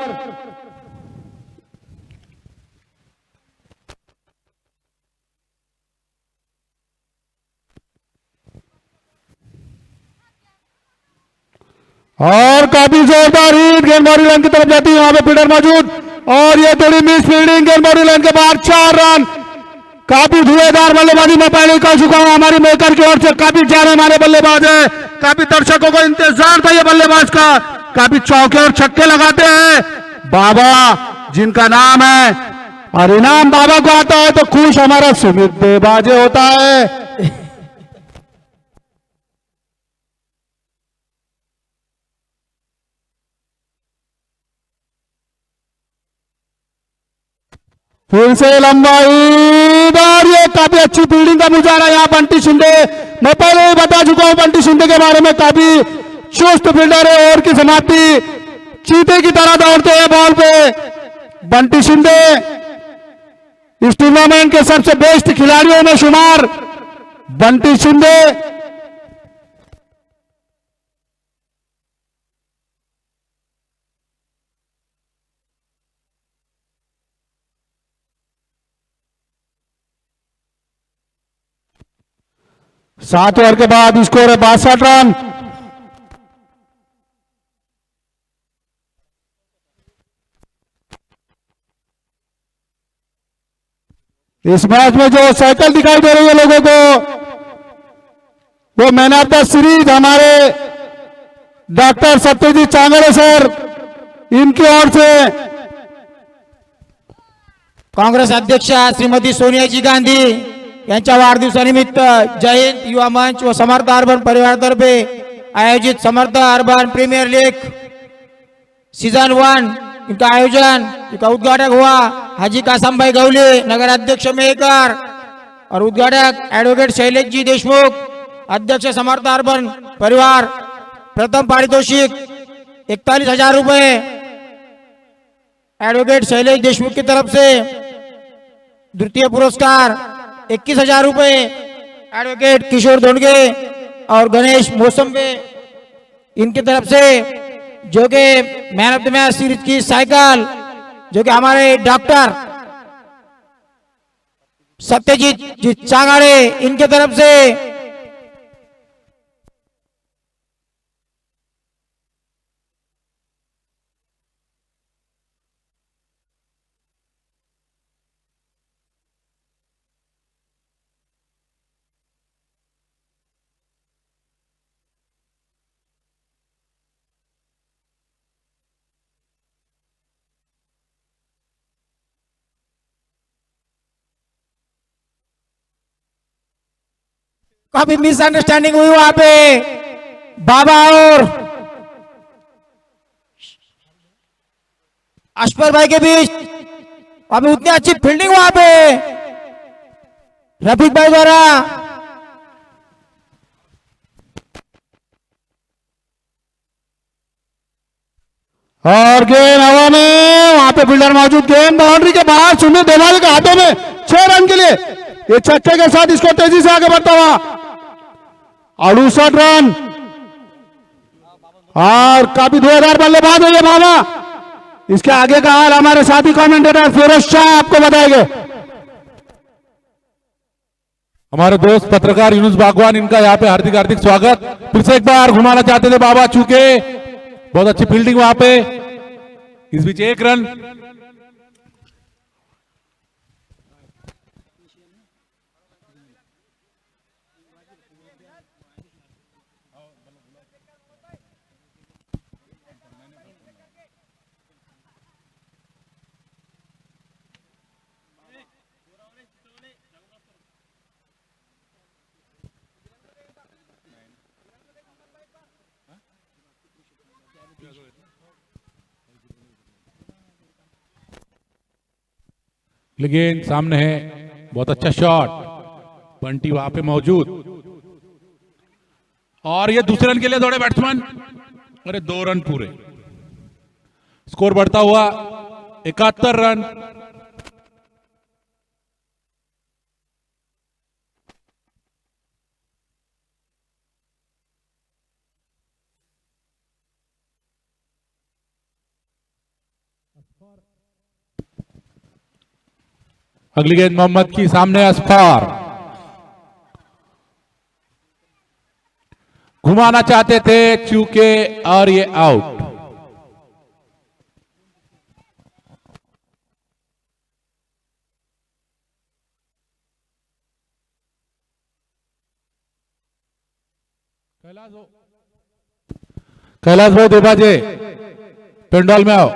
और काफी जोरदार हिट, गेंद बाउंड्री लाइन की तरफ जाती है, वहां पे फील्डर मौजूद, और ये थोड़ी मिस फील्डिंग, गेंद बाउंड्री लाइन के बाद 4 रन। काफी धुएंधार बल्लेबाजी मैं पहले कह चुका हूं, हमारी मेकर की ओर से काफी जाने मारे बल्लेबाज है, काफी दर्शकों को इंतजार था ये बल्लेबाज का, काफी चौके और छक्के लगाते हैं बाबा जिनका नाम है, और इनाम बाबा को आता है तो खुश हमारा सुमित देबाजे होता है। फिर से लंबाई, और ये काफी अच्छी फील्डिंग का मुजाहरा यहाँ बंटी शिंदे। मैं पहले ही बता चुका हूं बंटी शिंदे के बारे में, काफी चुस्त फील्डर है। ओवर की समाप्ति चीते की तरह दौड़ते हैं बॉल पे बंटी शिंदे, इस टूर्नामेंट के सबसे बेस्ट खिलाड़ियों में शुमार बंटी शिंदे। 7 ओवर के बाद स्कोर है 62 रन। इस मैच में जो साइकिल दिखाई दे रही है लोगों को, वो मैन ऑफ द सीरीज हमारे डॉक्टर सत्यजीत चांगड़े सर, इनकी ओर से काँग्रेस अध्यक्ष श्रीमती सोनियाजी गांधी यांच्या वाढदिवसानिमित्त जय हिंद युवा मंच व समर्थ अर्बन परिवारातर्फे आयोजित Samarth urban premier league season 1 इनका आयोजन, इनका उद्घाटक हुआ हाजी कासम भाई गौली, नगर अध्यक्ष मेहकर, और उद्घाटक एडवोकेट शैलेश जी देशमुख, अध्यक्ष समर्थ अर्बन परिवार। प्रथम पारितोषिक 41,000 रुपए एडवोकेट शैलेश देशमुख की तरफ से, द्वितीय पुरस्कार 21,000 रुपए एडवोकेट किशोर धोंडगे और गणेश मौसम्बे इनकी तरफ से, जो कि man of the match series की साइकिल जो कि हमारे डॉक्टर सत्यजीत चांगाड़े इनके तरफ से। काफी मिसअंडरस्टैंडिंग हुई वहां पे बाबा और अशफर भाई के बीच। अभी उतनी अच्छी फील्डिंग वहां पे रफीक भाई द्वारा। और गेंद हवा में, वहां पे फील्डर मौजूद, गेंद बाउंड्री के बाहर, सुमित देवाल के हाथों में 6 रन के लिए। ये छक्के के साथ इसको तेजी से आगे बढ़ता हुआ 68 रन। और काफी धुआंधार बल्लेबाज है ये बाबा। इसके आगे का हाल हमारे साथी कमेंटेटर फिरोज शाह आपको बताएंगे। हमारे दोस्त पत्रकार यूनुस बागवान, इनका यहाँ पे हार्दिक हार्दिक स्वागत। फिर से एक बार घुमाना चाहते थे बाबा, चूके बहुत अच्छी फील्डिंग वहां पे। इस बीच 1 रन। लेकिन सामने है, बहुत अच्छा शॉट, बंटी वहां पे मौजूद। और ये दूसरे रन के लिए दौड़े बैट्समैन। अरे 2 रन पूरे। स्कोर बढ़ता हुआ 71 रन। अगली गेंद मोहम्मद की, सामने असफार। घुमाना चाहते थे, चूके, और ये आउट। कैलाश भाई देबाजे, पेंडॉल में आओ।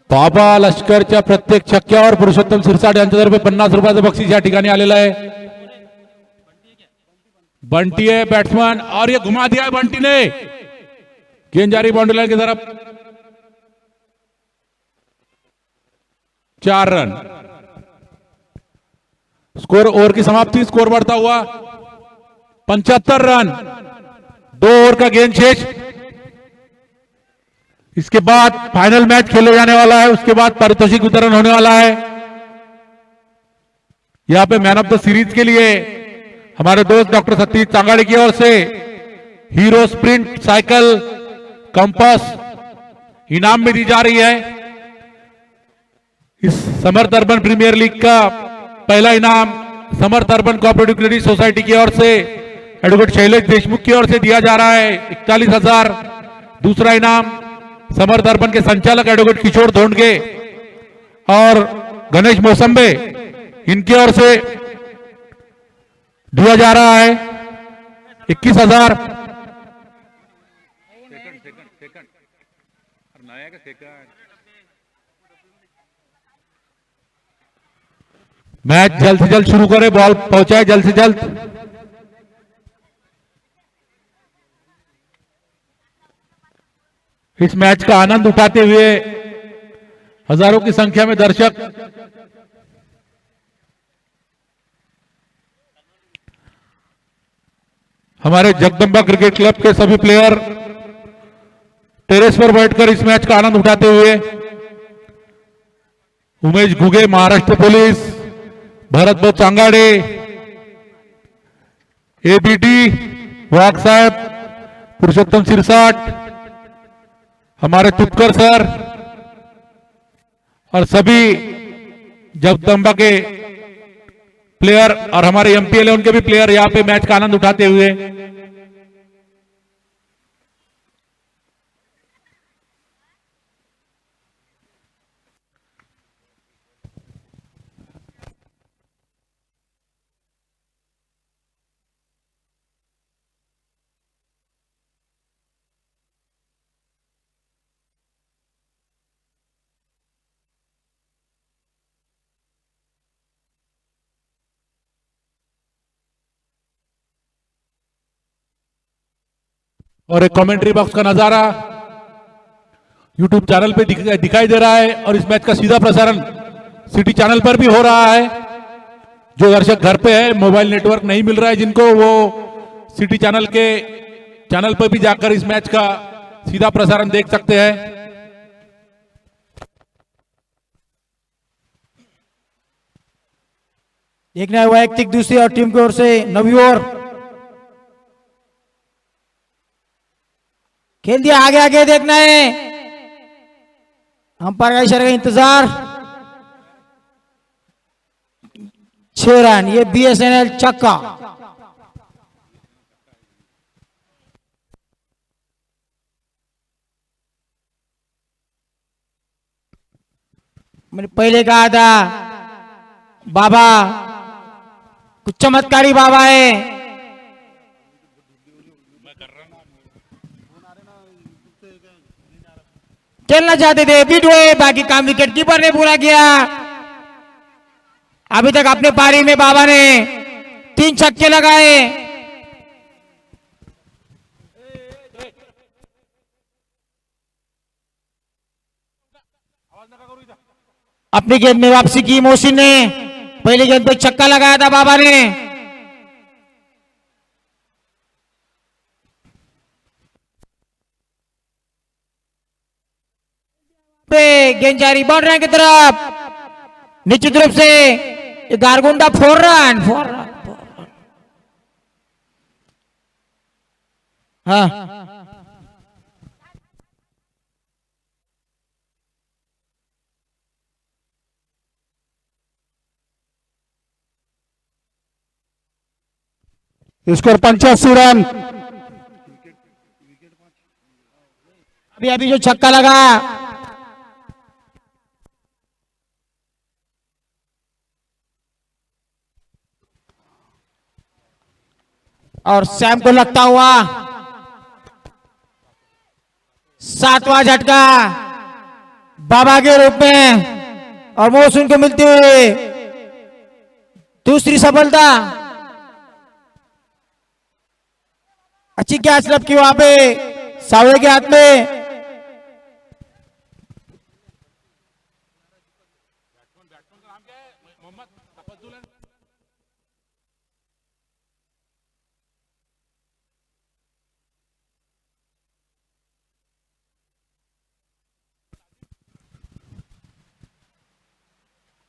बाबा लष्करच्या प्रत्येक छक्क्यावर पुरुषोत्तम सिरसाट यांच्यातर्फे 50 रुपयाचं बक्षीस या ठिकाणी आलेलं आहे। बंटी है बैट्समैन, और ये घुमा दिया है बंटी ने। गेंद जा रही बाउंड्री लाइन की तरफ। 4 रन। स्कोर, ओवर की समाप्ति, स्कोर बढ़ता हुआ 75 रन, 2 ओवर का गेंद शेष। इसके बाद फाइनल मैच खेले जाने वाला है, उसके बाद पारितोषिक वितरण होने वाला है। यहां पे मैन ऑफ द सीरीज के लिए हमारे दोस्त डॉक्टर सतीश चांगाड़े की ओर से हीरो स्प्रिंट साइकिल कंपास इनाम में दी जा रही है। इस समर्थ अर्बन प्रीमियर लीग का पहला इनाम समर्थ अर्बन कोऑपरेटिव क्रेडिट सोसाइटी की ओर से एडवोकेट शैलेश देशमुख की ओर से दिया जा रहा है 41,000। दूसरा इनाम समर्थ अर्बन के संचालक एडवोकेट किशोर धोंडगे और गणेश मौसम्बे इनकी ओर से दिया जा रहा है 21,000। मैच जल्द से जल्द शुरू करें, बॉल पहुंचाए जल्द से जल्द। इस मैच का आनंद उठाते हुए हजारों की संख्या में दर्शक हमारे जगदंबा क्रिकेट क्लब के सभी प्लेयर टेरेस पर बैठकर इस मैच का आनंद उठाते हुए उमेश घुगे महाराष्ट्र पुलिस, भरत भाऊ चांगाड़े, एबीडी वाघ साहब, पुरुषोत्तम सिरसाट, हमारे तुपकर सर और सभी जगदंबा के प्लेयर और हमारे एमपीएल उनके भी प्लेयर यहां पे मैच का आनंद उठाते हुए और एक कमेंट्री बॉक्स का नजारा यूट्यूब चैनल पे दिखाई दे रहा है और इस मैच का सीधा प्रसारण सिटी चैनल पर भी हो रहा है। जो दर्शक घर पे है, मोबाइल नेटवर्क नहीं मिल रहा है जिनको, वो सिटी चैनल के चैनल पर भी जाकर इस मैच का सीधा प्रसारण देख सकते हैं। देखना है वैयक्तिक दूसरी और टीम की ओर से नवी ओवर खेल दिया। आगे आगे देखना है, अंपायर का इशारे का इंतजार। 6 रन, ये बीएसएनएल छक्का। मैंने पहले कहा था बाबा कुछ चमत्कारी बाबा है। खेलना चाहते थे, बीट हुए, बाकी काम विकेट कीपर ने पूरा किया। अभी तक अपने पारी में बाबा ने 3 छक्के लगाए। अपनी गेंद में वापसी की मोहसिन ने, पहली गेंद पे छक्का लगाया था बाबा ने। गेंद जारी बाउंड्री की तरफ, निश्चित रूप से ये गारगुंडा 4 रन। हाँ, स्कोर 85 रन। अभी अभी जो छक्का लगा, और सैम को लगता हुआ 7वां झटका बाबा के रूप में, और मोहसिन को मिलती हुई दूसरी सफलता। अच्छी कैच लब की वहां पे सावले के हाथ में।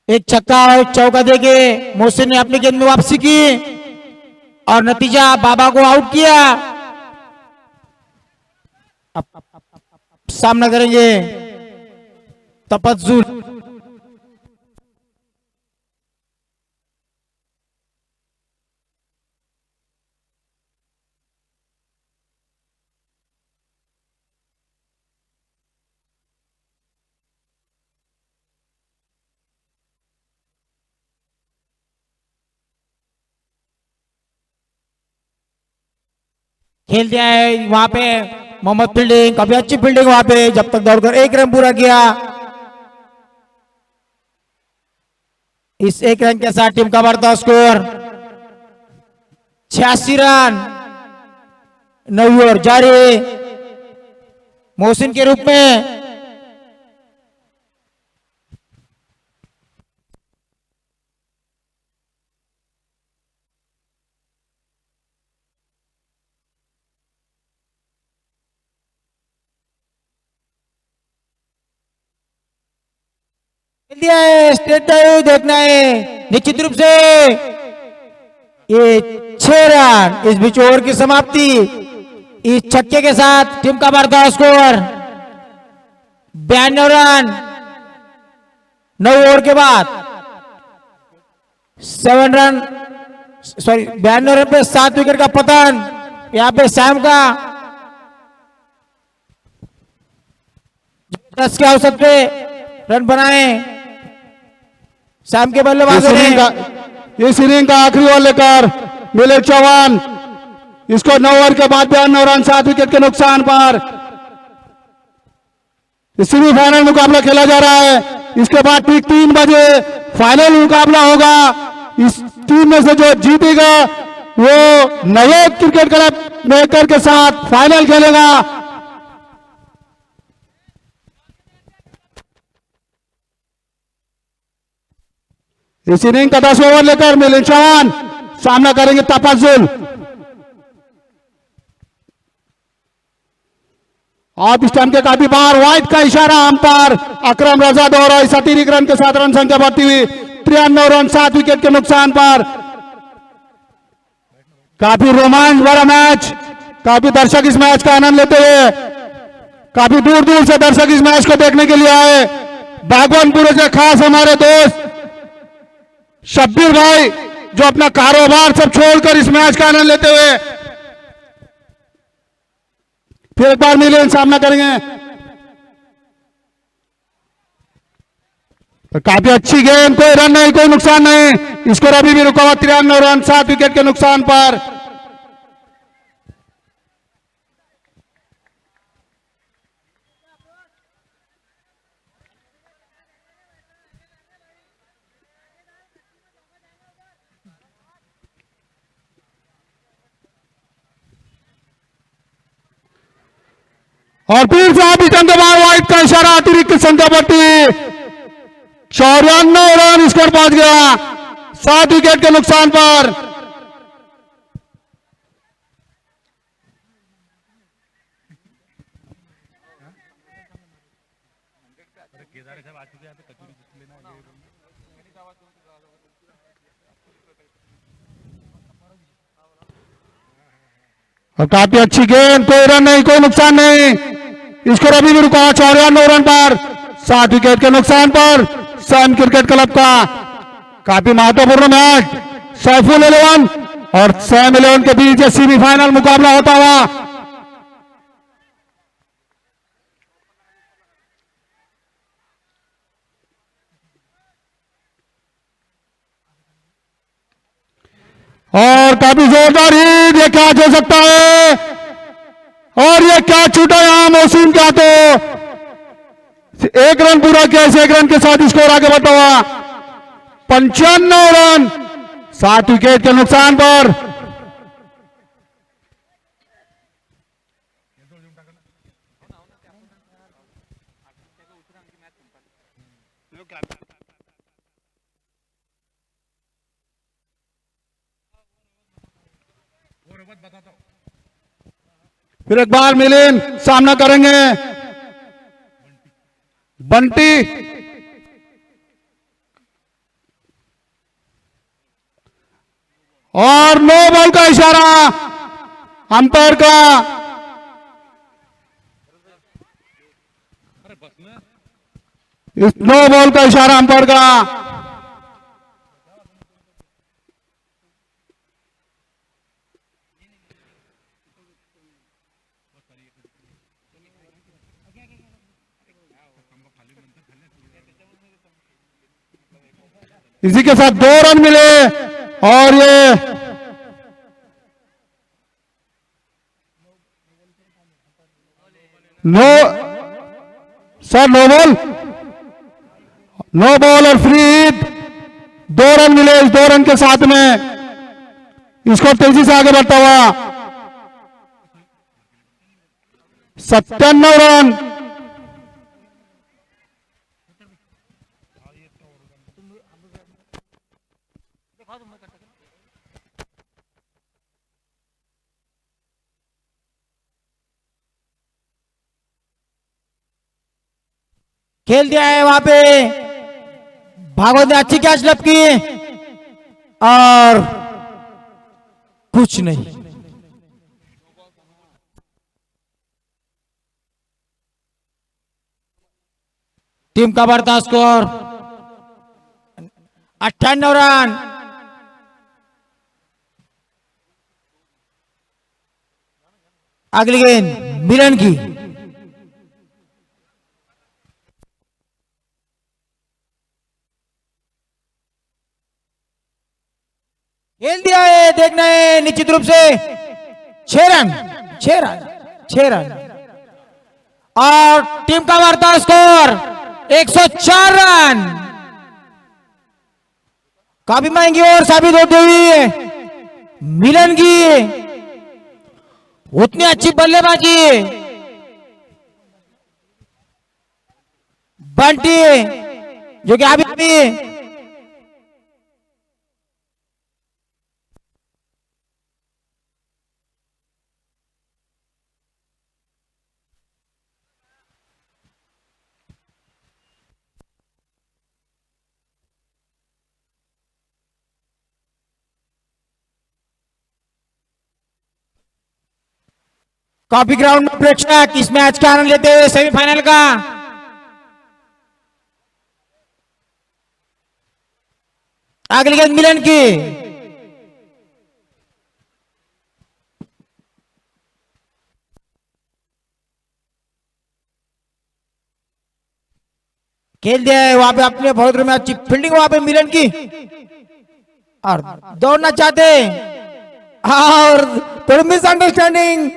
एक छक्का और एक चौका देके मोहसिन ने अपनी गेंद में वापसी की और नतीजा बाबा को आउट किया। अब सामना करेंगे तपज्जुल। खेलते आए वहां पे मोहम्मद फील्डिंग, काफी अच्छी फील्डिंग वहां पे, जब तक दौड़कर 1 रन पूरा किया। इस 1 रन के साथ टीम का बढ़ता स्कोर 86 रन। 9 ओवर जारी मोहसिन के रूप में। दिया है स्टेट ड्राइव देखना है निश्चित रूप से। ये 6 रन। इस बीच ओवर की समाप्ति इस छक्के के साथ टीम का बढ़ता स्कोर 92 रन। 9 ओवर के बाद 7 रन, सॉरी 92 रन पे 7 विकेट का पतन। यहाँ पे सैम का 10 के औसत पे रन बनाए सैम के बल्लेबाजों ने। इस इनिंग का आखिरी ओवर लेकर मिलिंद चौहान, इसको 9 ओवर के बाद 92 रन 7 विकेट के नुकसान पर सेमीफाइनल मुकाबला खेला जा रहा है। इसके बाद ठीक 3 बजे फाइनल मुकाबला होगा। इस टीम में से जो जीतेगा वो नवोद क्रिकेट क्लब मेकर के साथ फाइनल खेलेगा। इस इनिंग का 10 ओवर लेकर मिलिंद चौहान सामना करेंगे तपज्जुल। आप इस टाइम के काफी बार वाइड का इशारा अंपायर अकरम रजा दोहरा 37 रन के साथ रन संख्या बढ़ती हुई 93 रन 7 विकेट के नुकसान पर। काफी रोमांच भरा मैच, काफी दर्शक इस मैच का आनंद लेते हुए काफी दूर दूर से दर्शक इस मैच को देखने के लिए आए। बागवानपुर से खास हमारे दोस्त शब्बीर भाई जो अपना कारोबार सब छोड़कर इस मैच का आनंद लेते हुए फिर एक बार मिलिंद सामना करेंगे। तो काफी अच्छी गेंद, कोई रन नहीं, कोई नुकसान नहीं। स्कोर अभी भी रुका हुआ 93 रन 7 विकेट के नुकसान पर। और फिर से आप के बाद वाइड का इशारा, अतिरिक्त संख्या बढ़ती 94 रन स्कोर पहुंच गया 7 विकेट के नुकसान पर। और काफी अच्छी गेंद, कोई रन नहीं, कोई नुकसान नहीं। स्कोर अभी भी रुका 94 रन पर 7 विकेट के नुकसान पर। सैम क्रिकेट क्लब का काफी महत्वपूर्ण मैच सैफुल 11 और सैम 11 के बीच सेमीफाइनल मुकाबला होता हुआ। और काफी जोरदार हिट, ये कैच हो सकता है और ये कैच छूटा यहां मोहसिन का। तो 1 रन पूरा किया, इस 1 रन के साथ स्कोर आगे बढ़ता हुआ 95 रन 7 विकेट के नुकसान पर। फिर एक बार मिलिंद सामना करेंगे बंटी। और नो बॉल का इशारा अंपायर का। इस नो बॉल का इशारा अंपायर का। इसी के साथ 2 रन मिले और ये नो सर नो बॉल और फ्री हिट 2 रन मिले। इस 2 रन के साथ में इसको तेजी से आगे बढ़ता हुआ 97 रन। खेल दिया है वहां पे, भागवत ने अच्छी कैच लब की और कुछ नहीं। टीम का बढ़ता स्कोर 98 रन। अगली गेंद मिलन की, खेल दिया है, देखना है निश्चित रूप से 6 रन 6 रन 6 रन और टीम का बढ़ता स्कोर 104 रन। काफी महंगी और साबित होती हुई मिलन की उतनी अच्छी बल्लेबाजी। बंटी जो कि अभी कॉफी ग्राउंड में प्रेक्षक इस मैच का आनंद लेते हुए सेमीफाइनल का अगली गेंद मिलन की, खेल दिया है वहां पे अपने बहुत में अच्छी फील्डिंग वहां पे मिलन की और दौड़ना चाहते और थोड़ी मिसअंडरस्टैंडिंग,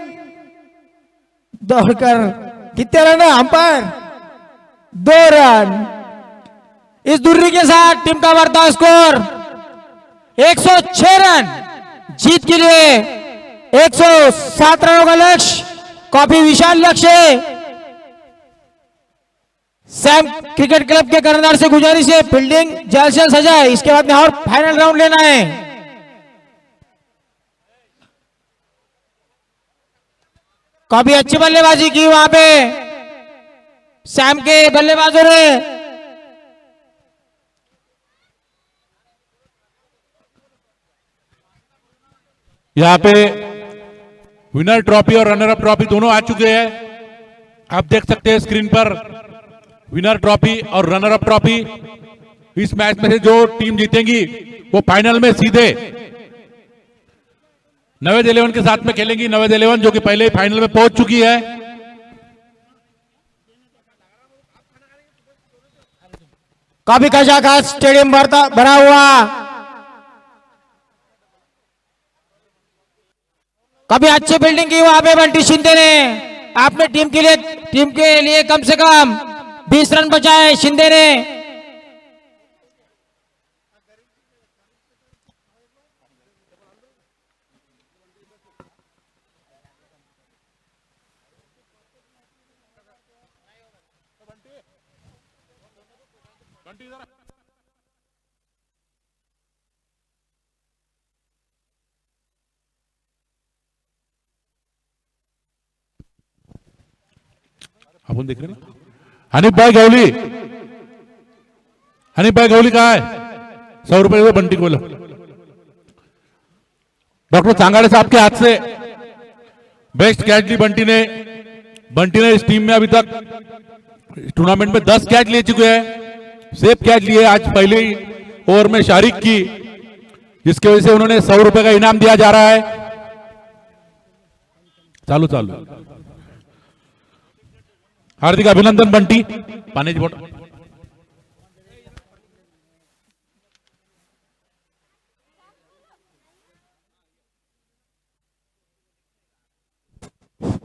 दौड़कर कितने रन है अंपायर 2 रन। इस दूरी के साथ टीम का बढ़ता स्कोर 106 रन। जीत के लिए 107 रनों का लक्ष्य काफी विशाल लक्ष्य है। सैम क्रिकेट क्लब के कर्णधार से गुजारिश है फील्डिंग जल्द से सजाए, इसके बाद में और फाइनल राउंड लेना है। काफी अच्छी बल्लेबाजी की वहां पे सैम के बल्लेबाजों ने। यहाँ पे विनर ट्रॉफी और रनर अप ट्रॉफी दोनों आ चुके हैं। आप देख सकते हैं स्क्रीन पर विनर ट्रॉफी और रनर अप ट्रॉफी। इस मैच में से जो टीम जीतेंगी वो फाइनल में सीधे नवेद 11 के साथ में खेलेंगी। नवेद 11 जो कि पहले ही फाइनल में पहुंच चुकी है। काफी कशाखास स्टेडियम भरा हुआ, काफी अच्छी बिल्डिंग की वहां पे बंटी शिंदे ने अपने टीम के लिए कम से कम 20 रन बचाए शिंदे ने। अपन देख रहे हैं ना, हनीफ भाई गौली, हनीफ भाई गौली कहा है? 100 रुपए दो बंटी को लो। डॉक्टर चांगाड़े साहब के हाथ से बेस्ट कैच ली बंटी ने इस टीम में अभी तक टूर्नामेंट में 10 कैच ले चुके हैं। सेफ कैच लिए आज पहले ही ओवर में शारिक की, जिसकी वजह से उन्होंने 100 रुपए का इनाम दिया जा रहा है। चालू चालू हार्दिक अभिनंदन बंटी। पानी की बोतल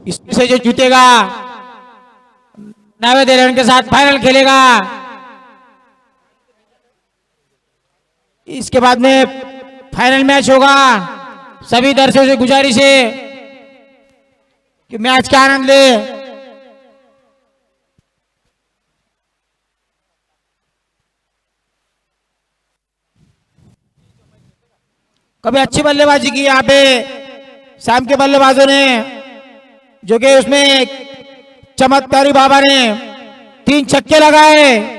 इसमें से जो जीतेगा नावेद एलेवन के साथ फाइनल खेलेगा। इसके बाद में फाइनल मैच होगा। सभी दर्शकों से गुजारिश है कि मैच का आनंद ले। कभी अच्छी बल्लेबाजी की यहाँ पे शाम के बल्लेबाजों ने, जो कि उसमें चमत्कारी बाबा ने 3 छक्के लगाए।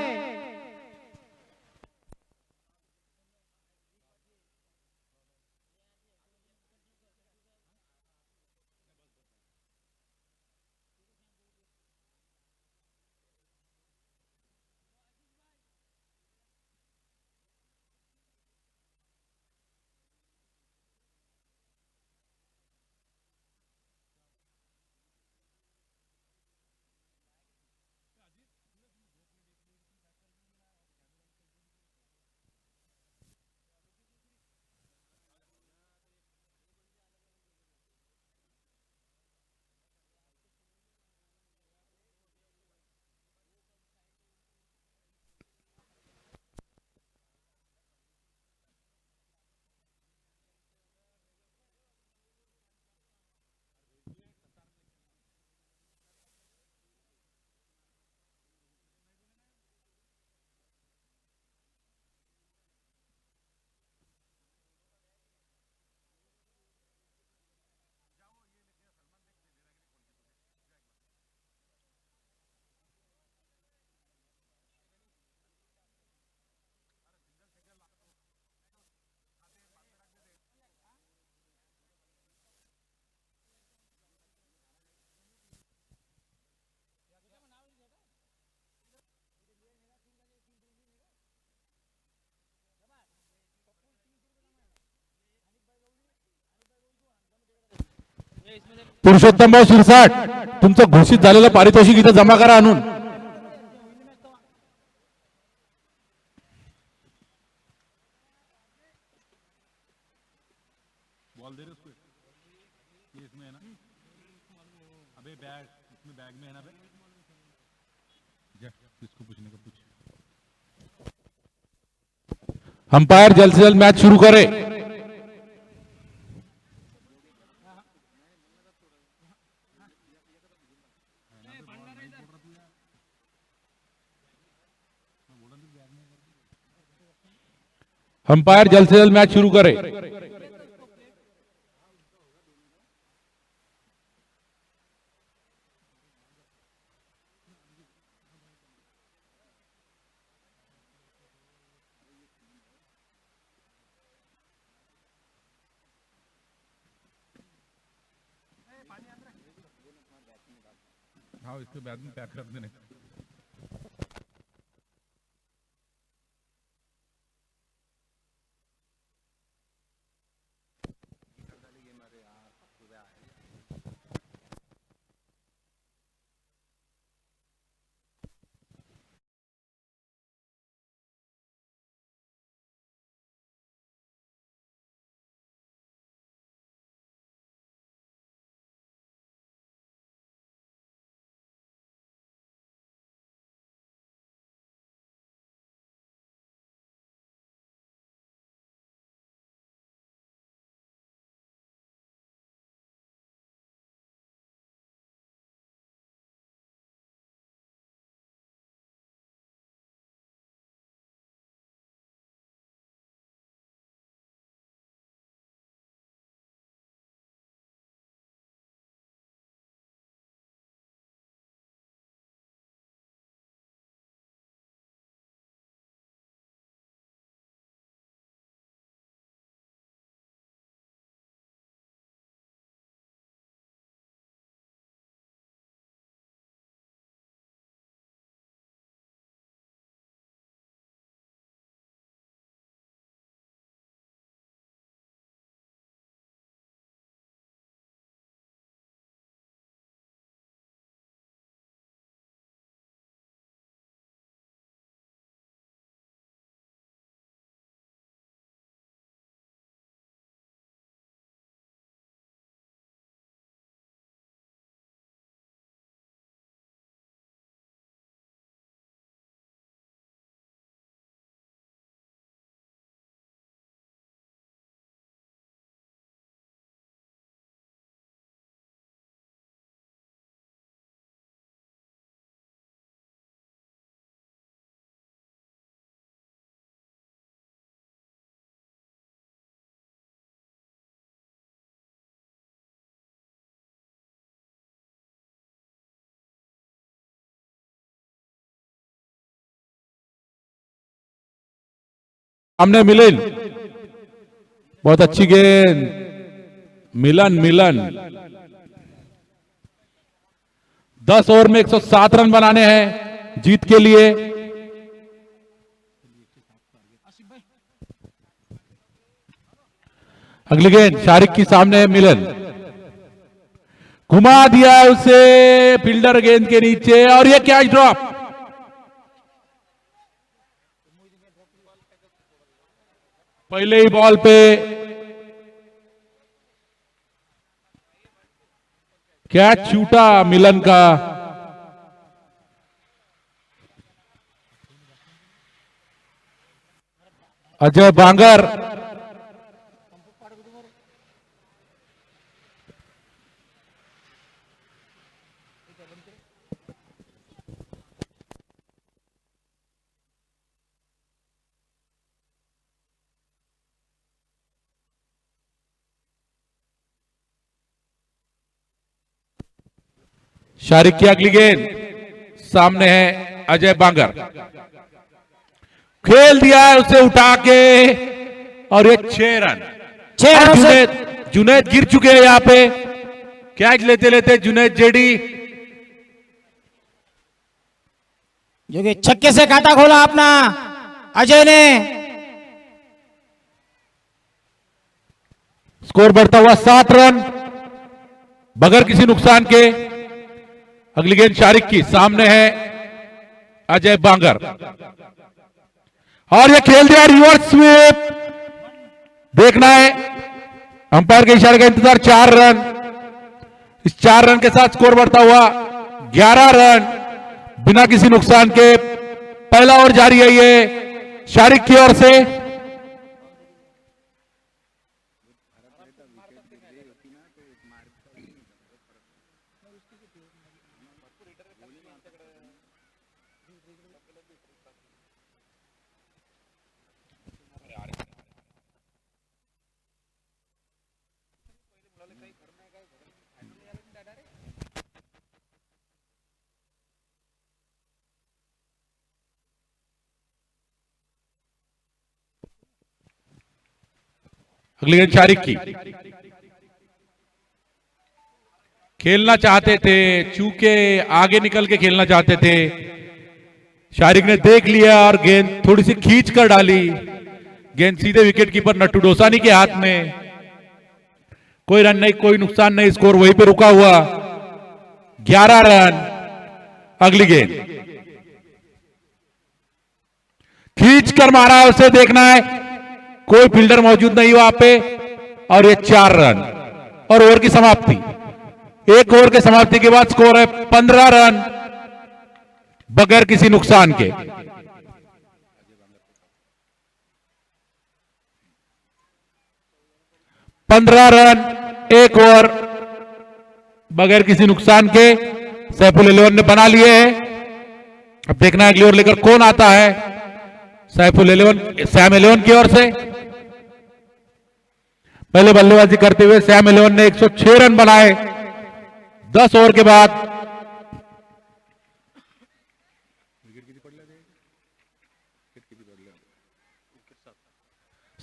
पुरुषोत्तम भाऊ शिरसाट, तुमचं घोषित झालेलं पारितोषिक इथं जमा करा आणून। बॉल दे रहे उसको, ये इसमें है ना, अबे बैग इसमें बैग में है ना, जा किसको पूछने का पूछ। अंपायर जल्द से जल्द मैच शुरू करे। अंपायर जल्द से जल्द मैच शुरू करे। हाँ इसके बैग में पैक रख देने। सामने मिलिन, बहुत अच्छी गेंद, मिलन मिलन 10 ओवर में 107 रन बनाने हैं जीत के लिए। अगली गेंद शारिक की सामने मिलन, घुमा दिया उसे फील्डर गेंद के नीचे और ये कैच ड्रॉप। पहले ही बॉल पे कैच छूटा मिलन का। अजय बांगर शारिक की अगली गेंद सामने है अजय बांगर, खेल दिया है उसे उठा के और ये 6 रन। 6 रन से जुनैद गिर चुके हैं यहां पे, कैच लेते लेते जुनैद जेडी जो कि छक्के से खाता खोला अपना अजय ने। स्कोर बढ़ता हुआ 7 रन बगैर किसी नुकसान के। अगली गेंद शारिक की सामने है अजय बांगर और यह खेल दिया रिवर्स स्वीप। देखना है अंपायर के इशारे का इंतजार। 4 रन, इस 4 रन के साथ स्कोर बढ़ता हुआ 11 रन बिना किसी नुकसान के। पहला ओवर जारी है ये शारिक की ओर से। अगली गेंद शारिक की, खेलना चाहते थे, चूके आगे निकल के खेलना चाहते थे। शारिक ने देख लिया और गेंद थोड़ी सी खींच कर डाली। गेंद सीधे विकेट कीपर नट्टू डोसानी के हाथ में। कोई रन नहीं, कोई नुकसान नहीं, स्कोर वहीं पे रुका हुआ 11 रन। अगली गेंद खींच कर मारा उसे, देखना है कोई फील्डर मौजूद नहीं वहां पे और ये 4 रन और ओवर की समाप्ति। 1 ओवर के समाप्ति के बाद स्कोर है 15 रन बगैर किसी नुकसान के। पंद्रह रन 1 ओवर बगैर किसी नुकसान के सैफुल इलेवन ने बना लिए हैं। अब देखना है अगली ओवर लेकर कौन आता है। सैफुल इलेवन, सैम इलेवन की ओर से पहले बल्लेबाजी करते हुए सैम इलेवन ने 106 रन बनाए 10 ओवर के बाद।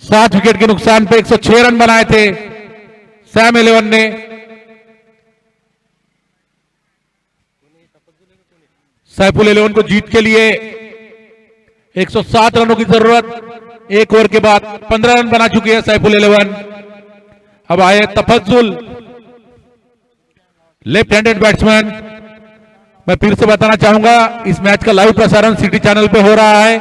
सात विकेट के नुकसान पे 106 रन बनाए थे सैम इलेवन ने। सैफुल इलेवन को जीत के लिए 107 रनों की जरूरत। 1 ओवर के बाद 15 रन बना चुकी है सैफुल इलेवन। अब आए तफज्जुल, लेफ्ट हैंडेड बैट्समैन। मैं फिर से बताना चाहूंगा इस मैच का लाइव प्रसारण सिटी चैनल पे हो रहा है।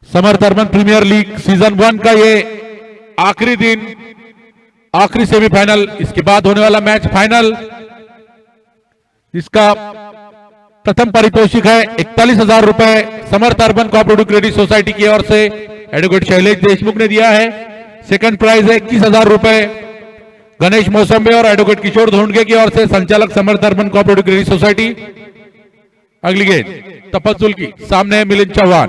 समर्थ अर्बन प्रीमियर लीग सीजन 1 का ये आखिरी दिन, आखिरी सेमीफाइनल, इसके बाद होने वाला मैच फाइनल, जिसका प्रथम पारितोषिक है 41,000 रुपए समर्थ अर्बन कोऑपरेटिव क्रेडिट सोसाइटी की ओर से एडवोकेट शैलेश देशमुख ने दिया है। सेकंड प्राइज है 21,000 रुपए गणेश मौसम्बे और एडवोकेट किशोर धोंडगे की ओर से, संचालक समर्थ अर्बन कोऑपरेटिव क्रेडिट सोसाइटी। अगली गेंद तफज्जुल की, सामने है मिलिंद चौहान,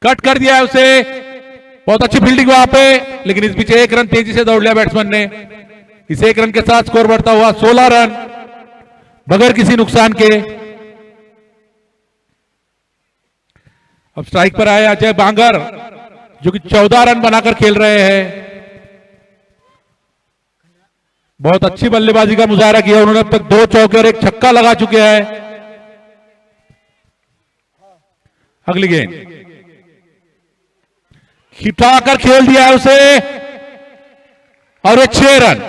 कट कर दिया है उसे। बहुत अच्छी फील्डिंग वहां पे, लेकिन इस बीच 1 रन तेजी से दौड़ लिया बैट्समैन ने। इस 1 रन के साथ स्कोर बढ़ता हुआ 16 रन बगैर किसी नुकसान के। अब स्ट्राइक पर आए अजय बांगर, जो कि 14 रन बनाकर खेल रहे हैं। बहुत अच्छी बल्लेबाजी का मुजाहरा किया उन्होंने, अब तक 2 चौके और 1 छक्का लगा चुके हैं। अगली गेंद खिटाकर खेल दिया है उसे, और ये 6 रन।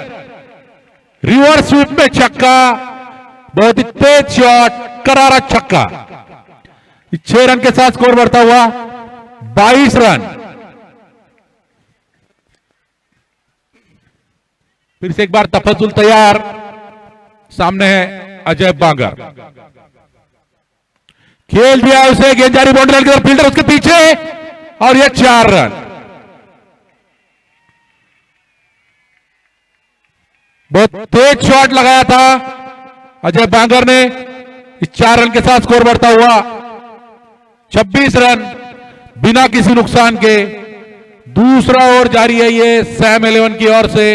रिवर्स स्वीप में छक्का, बहुत ही तेज शॉट, करारा छक्का। 6 रन के साथ स्कोर बढ़ता हुआ 22 रन। फिर से एक बार तफजुल तैयार, सामने है अजय बांगर, खेल दिया उसे, गेंद जारी बाउंड्री की तरफ, फील्डर उसके पीछे, और यह 4 रन। बहुत तेज शॉट लगाया था अजय बांगर ने। इस 4 रन के साथ स्कोर बढ़ता हुआ 26 रन बिना किसी नुकसान के। दूसरा ओवर जारी है ये सैम 11 की ओर से।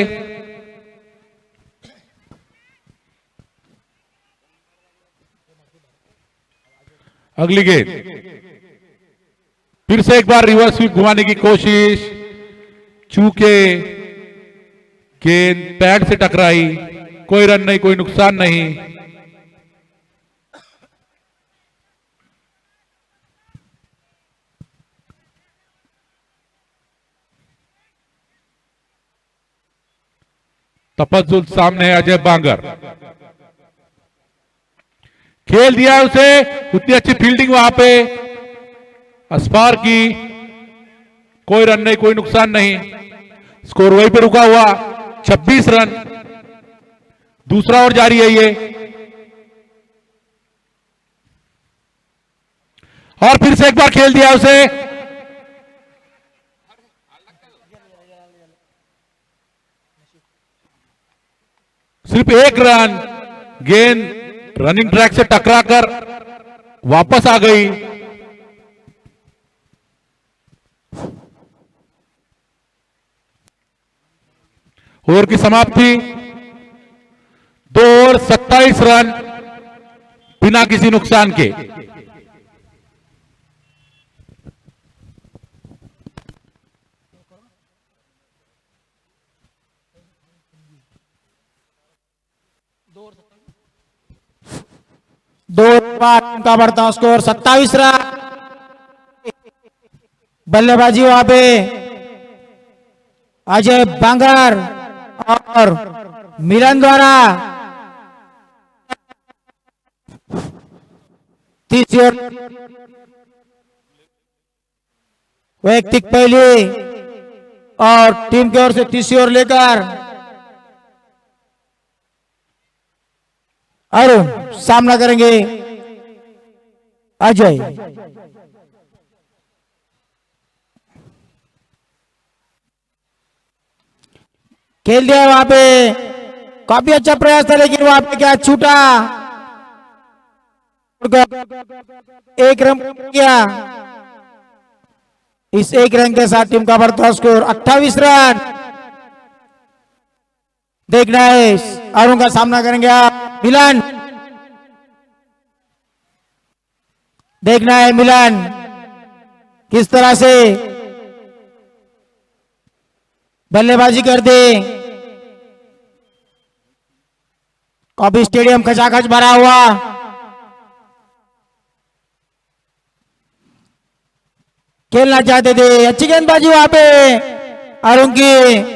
अगली गेंद फिर से एक बार रिवर्स स्वीप घुमाने की कोशिश, चूके गेंद पैड से टकराई, कोई रन नहीं, कोई नुकसान नहीं। तफजुल सामने है अजय बांगर, खेल दिया उसे, उतनी अच्छी फील्डिंग वहां पे अस्पार की, कोई रन नहीं, कोई नुकसान नहीं। स्कोर वहीं पे रुका हुआ 26 रन। दूसरा ओवर जारी है ये, और फिर से एक बार खेल दिया उसे, सिर्फ 1 रन। गेंद रनिंग ट्रैक से टकराकर वापस आ गई। ओवर की समाप्ति 2 ओवर 27 रन बिना किसी नुकसान के। दो ओवर का बढ़ता स्कोर 27 रन। बल्लेबाजी वहां पे अजय बांगर और मिलन द्वारा। तीसरी ओवर वैयक्तिक पहली, और टीम की ओर से तीसरी ओवर लेकर अरुण सामना करेंगे अजय। खेल दिया वहां पे, काफी अच्छा प्रयास था, लेकिन वहां पे क्या छूटा, 1 रन किया। इस 1 रन के साथ टीम का बढ़ता स्कोर 28 रन। देखना है अरुण का सामना करेंगे आप मिलन। देखना है मिलन किस तरह से बल्लेबाजी कर दे। कॉपी स्टेडियम खचाखच भरा हुआ। खेलना चाहते थे, अच्छी गेंदबाजी वहां पे अरुण की।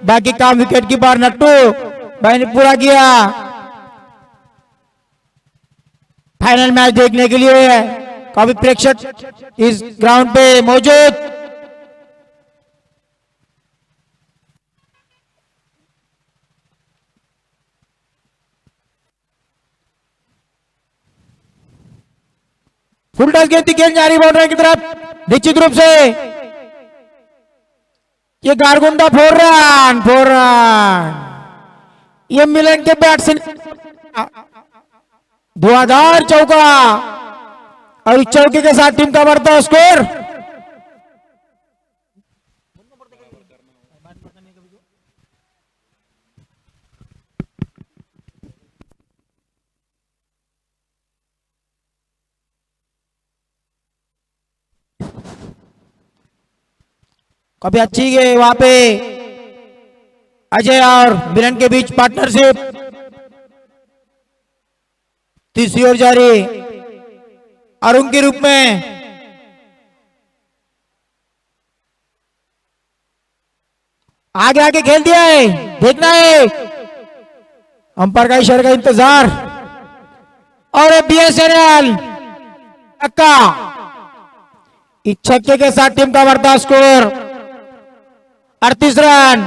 बाकी काम विकेट कीपर नट्टू भाई ने पूरा किया। फाइनल मैच देखने के लिए काफी प्रेक्षक इस ग्राउंड पे मौजूद। फुल टॉस गेंद गेंद जारी बाउंड्री की तरफ, निश्चित रूप से ये गारगुंडा 4 रन। ये मिलन के बैट से धुआंधार चौका, और इस चौके के साथ टीम का बढ़ता स्कोर काफी अच्छी है वहां पे अजय और मिलन के बीच पार्टनरशिप। तीसरी ओर जारी अरुण के रूप में। आगे आगे खेल दिया है, देखना है अंपायर का इशारे का इंतजार। और बीएसएनएल छक्का, इस छक्के के साथ टीम का बढ़ता स्कोर 38 रन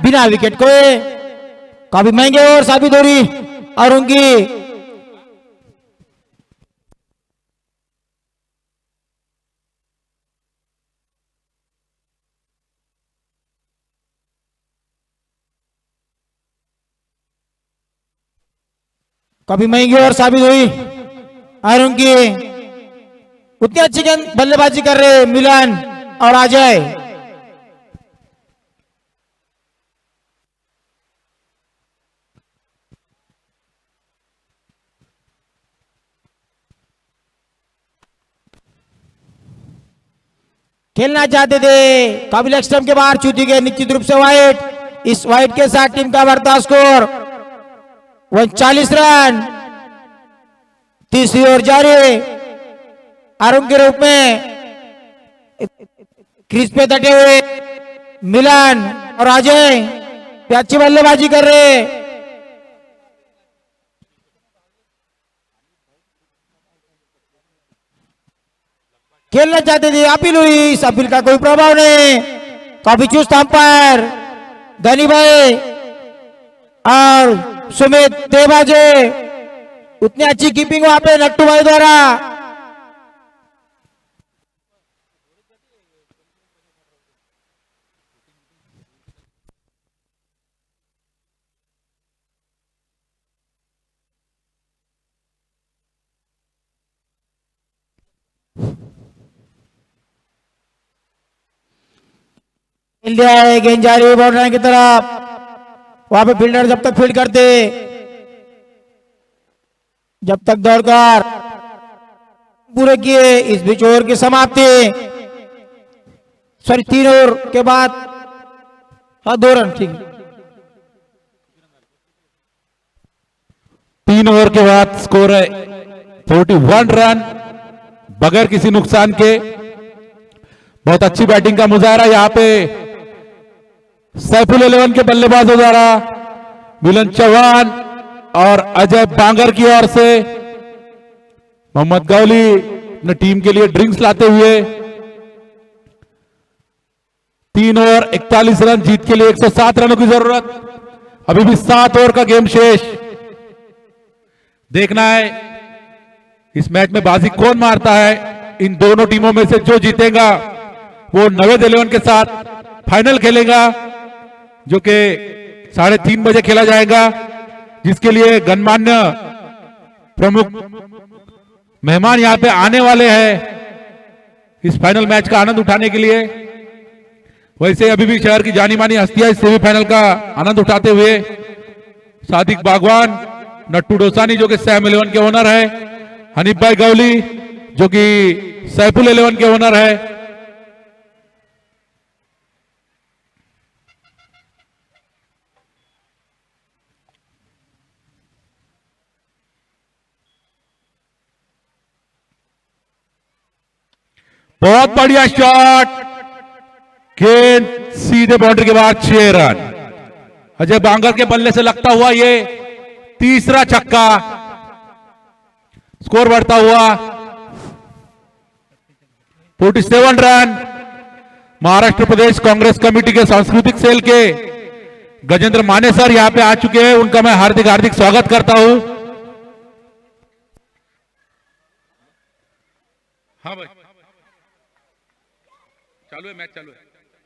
बिना विकेट को। काफी महंगे और साबित हो रही अरुण की। काफी महंगी और साबित हुई अरुण की। उतनी अच्छी गेंद बल्लेबाजी कर रहे मिलन और अजय। खेलना चाहते थे, काबिल एक्सट्रम के बाहर चूती गए निश्चित रूप से वाइट। इस वाइट के साथ टीम का बढ़ता स्कोर 39 रन। तीसरी ओर जारी अरुण के रूप में क्रीज पे डटे हुए मिलन और अजय अच्छी बल्लेबाजी कर रहे। खेलना चाहते थे, अपील हुई, इस अपील का कोई प्रभाव नहीं। काफी चुस्त अंपायर धनी भाई और सुमित देवाजे। उतनी अच्छी कीपिंग वहां पे नट्टू भाई द्वारा। इंडिया है, गेंद जा रही है बाउंड्री की तरफ। वहां पे फील्डर जब तक फील्ड करते, जब तक दौड़कर पूरे किए, इस बीच ओवर की समाप्ति। सॉरी 3 ओवर के बाद, हाँ 2 रन, ठीक है। 3 ओवर के बाद स्कोर है 41 रन बगैर किसी नुकसान के। बहुत अच्छी बैटिंग का मुजाहरा यहाँ पे सैफुल 11 के बल्लेबाजों द्वारा मिलन चौहान और अजय बांगर की ओर से। मोहम्मद गौली ने टीम के लिए ड्रिंक्स लाते हुए 3 ओवर 41 रन, जीत के लिए 107 रनों की जरूरत। अभी भी 7 ओवर का गेम शेष। देखना है इस मैच में बाजी कौन मारता है। इन दोनों टीमों में से जो जीतेगा वो नवेद 11 के साथ फाइनल खेलेगा, जो कि 3:30 बजे खेला जाएगा, जिसके लिए गणमान्य प्रमुख मेहमान यहां पे आने वाले हैं इस फाइनल मैच का आनंद उठाने के लिए। वैसे अभी भी शहर की जानी मानी हस्तियां इस सेमीफाइनल का आनंद उठाते हुए सादिक बागवान, नट्टू डोसानी जो कि सैम 11 के ओनर है, हनीफ भाई गौली जो कि सैफुल 11 के ओनर है, बहुत बढ़िया शॉट, गेंद सीधे बाउंड्री के बाद 6 रन। अजय बांगर के बल्ले से लगता हुआ ये तीसरा छक्का। स्कोर बढ़ता हुआ 47 रन। महाराष्ट्र प्रदेश कांग्रेस कमेटी के सांस्कृतिक सेल के गजेंद्र माने सर यहां पे आ चुके हैं, उनका मैं हार्दिक हार्दिक स्वागत करता हूं। हाँ भाई, चालू है, मैच चालू है।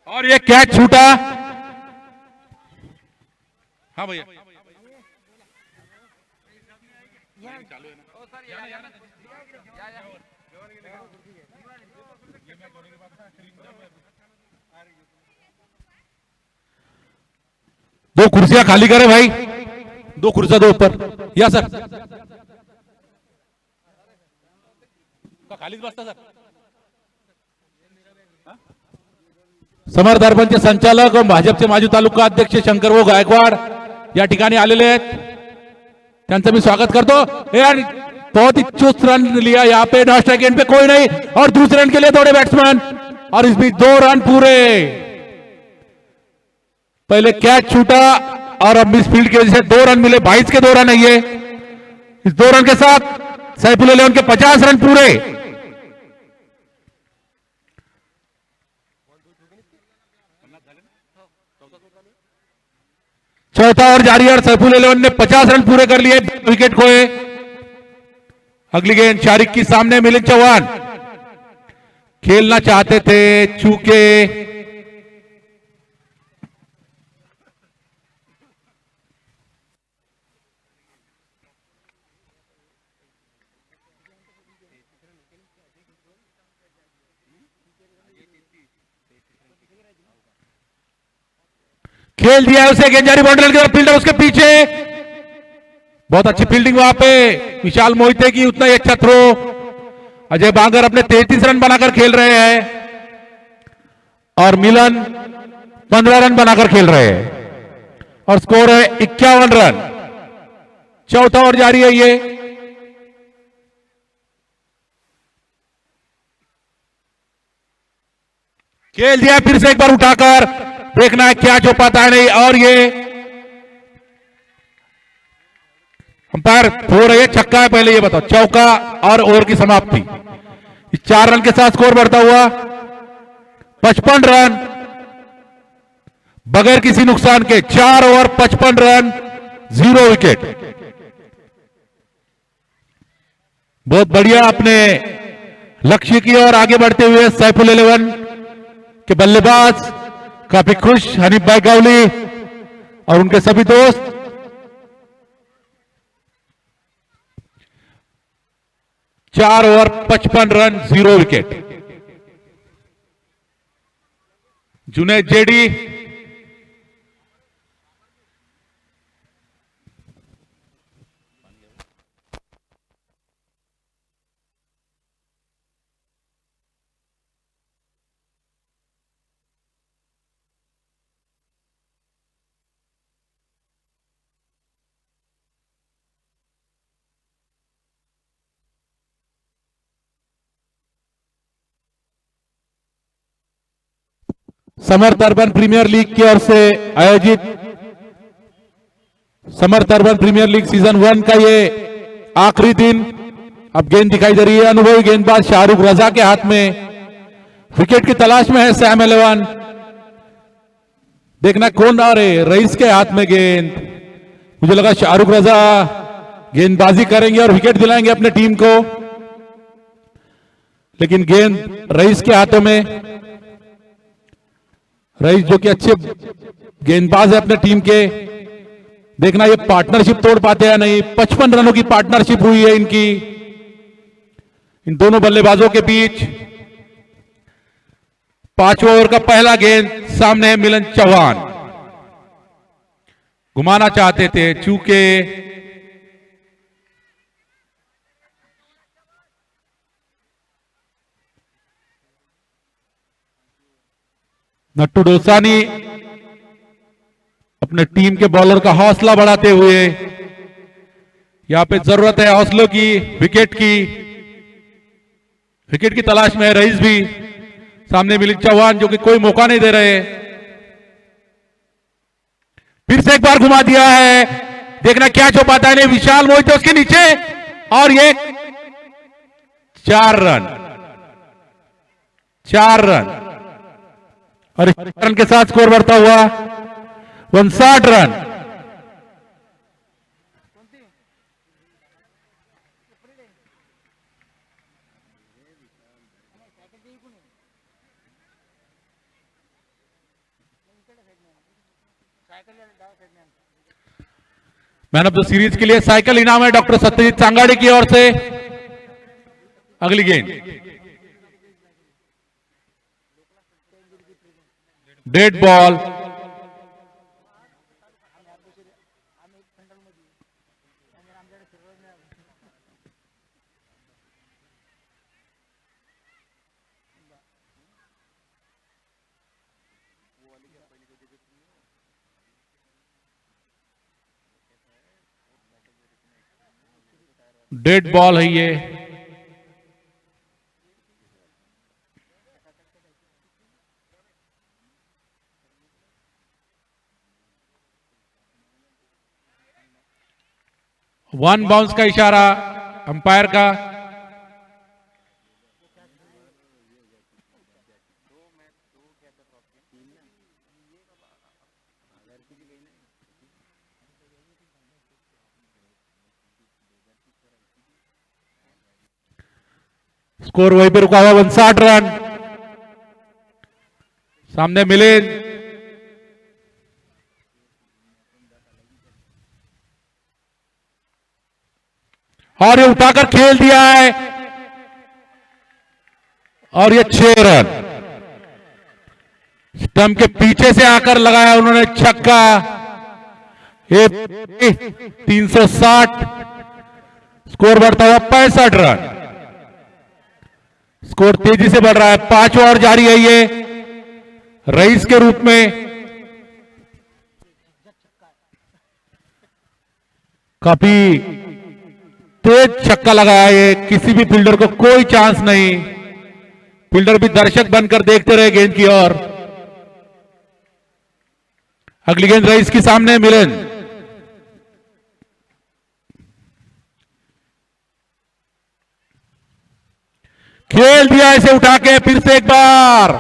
और ये कैच छूटा। हाँ भैया, दो कुर्सियां खाली करें भाई, 2 कुर्सियां दो ऊपर। या सर खाली बसता सर। समर्थ अर्बनचे संचालक व भाजपचे माजी तालुका अध्यक्ष शंकरभाऊ गायकवाड या ठिकाणी आलेले आहेत. त्यांचं मी स्वागत करतो. यार बहुत ही चुस्त रन लिया यहाँ पे, नॉट स्ट्राइक एंड पे कोई नहीं और दूसरे रन के लिए दौड़े बैट्समैन और इस बीच 2 रन पूरे. पहले कैच छूटा और अब मिस फील्ड की वजह से 2 रन मिले. 22 के 2 रन है ये. इस 2 रन के साथ सैफुल इलेवन के 50 रन पूरे. चौथा ओवर जारी है और सैफुल इलेवन ने 50 रन पूरे कर लिए, विकेट खोए. अगली गेंद शारिक की सामने मिलिंद चौहान खेलना चाहते थे, चूके खेल दिया है उसे. गेंद जारी बाउंड्री की तरफ, फील्डर उसके पीछे. बहुत अच्छी फील्डिंग वहां पे विशाल मोहिते की, उतना ही अच्छा थ्रो. अजय बांगर अपने 33 रन बनाकर खेल रहे हैं और मिलन 15 रन बनाकर खेल रहे हैं और स्कोर है 51 रन. चौथा ओवर जारी है ये. खेल दिया फिर से एक बार उठाकर, देखना है क्या जो पाता है नहीं. और ये अंपायर हो रही है, छक्का है. पहले ये बताओ, चौका और ओवर की समाप्ति. इस 4 रन के साथ स्कोर बढ़ता हुआ 55 रन बगैर किसी नुकसान के. 4 ओवर 55 रन, 0 विकेट. बहुत बढ़िया अपने लक्ष्य की ओर आगे बढ़ते हुए सैफुल इलेवन के बल्लेबाज काफी खुश. हनीफ भाई गावली और उनके सभी दोस्त. चार over 55 run, 0 wicket. Junaid JD Samarth urban premier league की ओर से आयोजित Samarth urban premier league season 1 का ये आखिरी दिन. अब गेंद दिखाई दे रही है अनुभवी गेंदबाज शाहरुख रजा के हाथ में. विकेट की तलाश में है सैम इलेवन. देखना कौन आ रहे. रईस के हाथ में गेंद. मुझे लगा शाहरुख रजा गेंदबाजी करेंगे और विकेट दिलाएंगे अपने टीम को, लेकिन गेंद रईस के हाथों में. रईस जो कि अच्छे गेंदबाज है अपने टीम के. देखना ये पार्टनरशिप तोड़ पाते हैं नहीं. 55 रनों की पार्टनरशिप हुई है इनकी, इन दोनों बल्लेबाजों के बीच. 5वें ओवर का पहला गेंद. सामने है मिलन चौहान. घुमाना चाहते थे, चूके. नट्टू डोसानी अपने टीम के बॉलर का हौसला बढ़ाते हुए, यहां पे जरूरत है हौसलों की, विकेट की. विकेट की तलाश में है रईस भी. सामने मिलिंद चौहान जो कि कोई मौका नहीं दे रहे. फिर से एक बार घुमा दिया है. देखना क्या छुपाता है नहीं. विशाल मोहिते उसके नीचे और ये 4 रन. 4 रन और इस रन के साथ स्कोर बढ़ता हुआ 59 run. Man of the series के लिए साइकिल इनाम है डॉक्टर सत्यजीत सांगाड़े की ओर से. अगली गेंद डेड बॉल. डेड बॉल है ये। वन बाउंस का इशारा अंपायर का। स्कोर वहीं पे रुका हुआ 59 रन। सामने मिलिंद, और ये उठाकर खेल दिया है और ये 6 रन। स्टंप के पीछे से आकर लगाया उन्होंने छक्का। ये 360, स्कोर बढ़ता हुआ 65 रन। स्कोर तेजी से बढ़ रहा है, 5 ओवर जारी है ये रईस के रूप में। काफी तेज छक्का लगाया ये, किसी भी फील्डर को कोई चांस नहीं। फील्डर भी दर्शक बनकर देखते रहे गेंद की ओर। अगली गेंद रईस के सामने मिलिंद। खेल दिया इसे उठा के, फिर से एक बार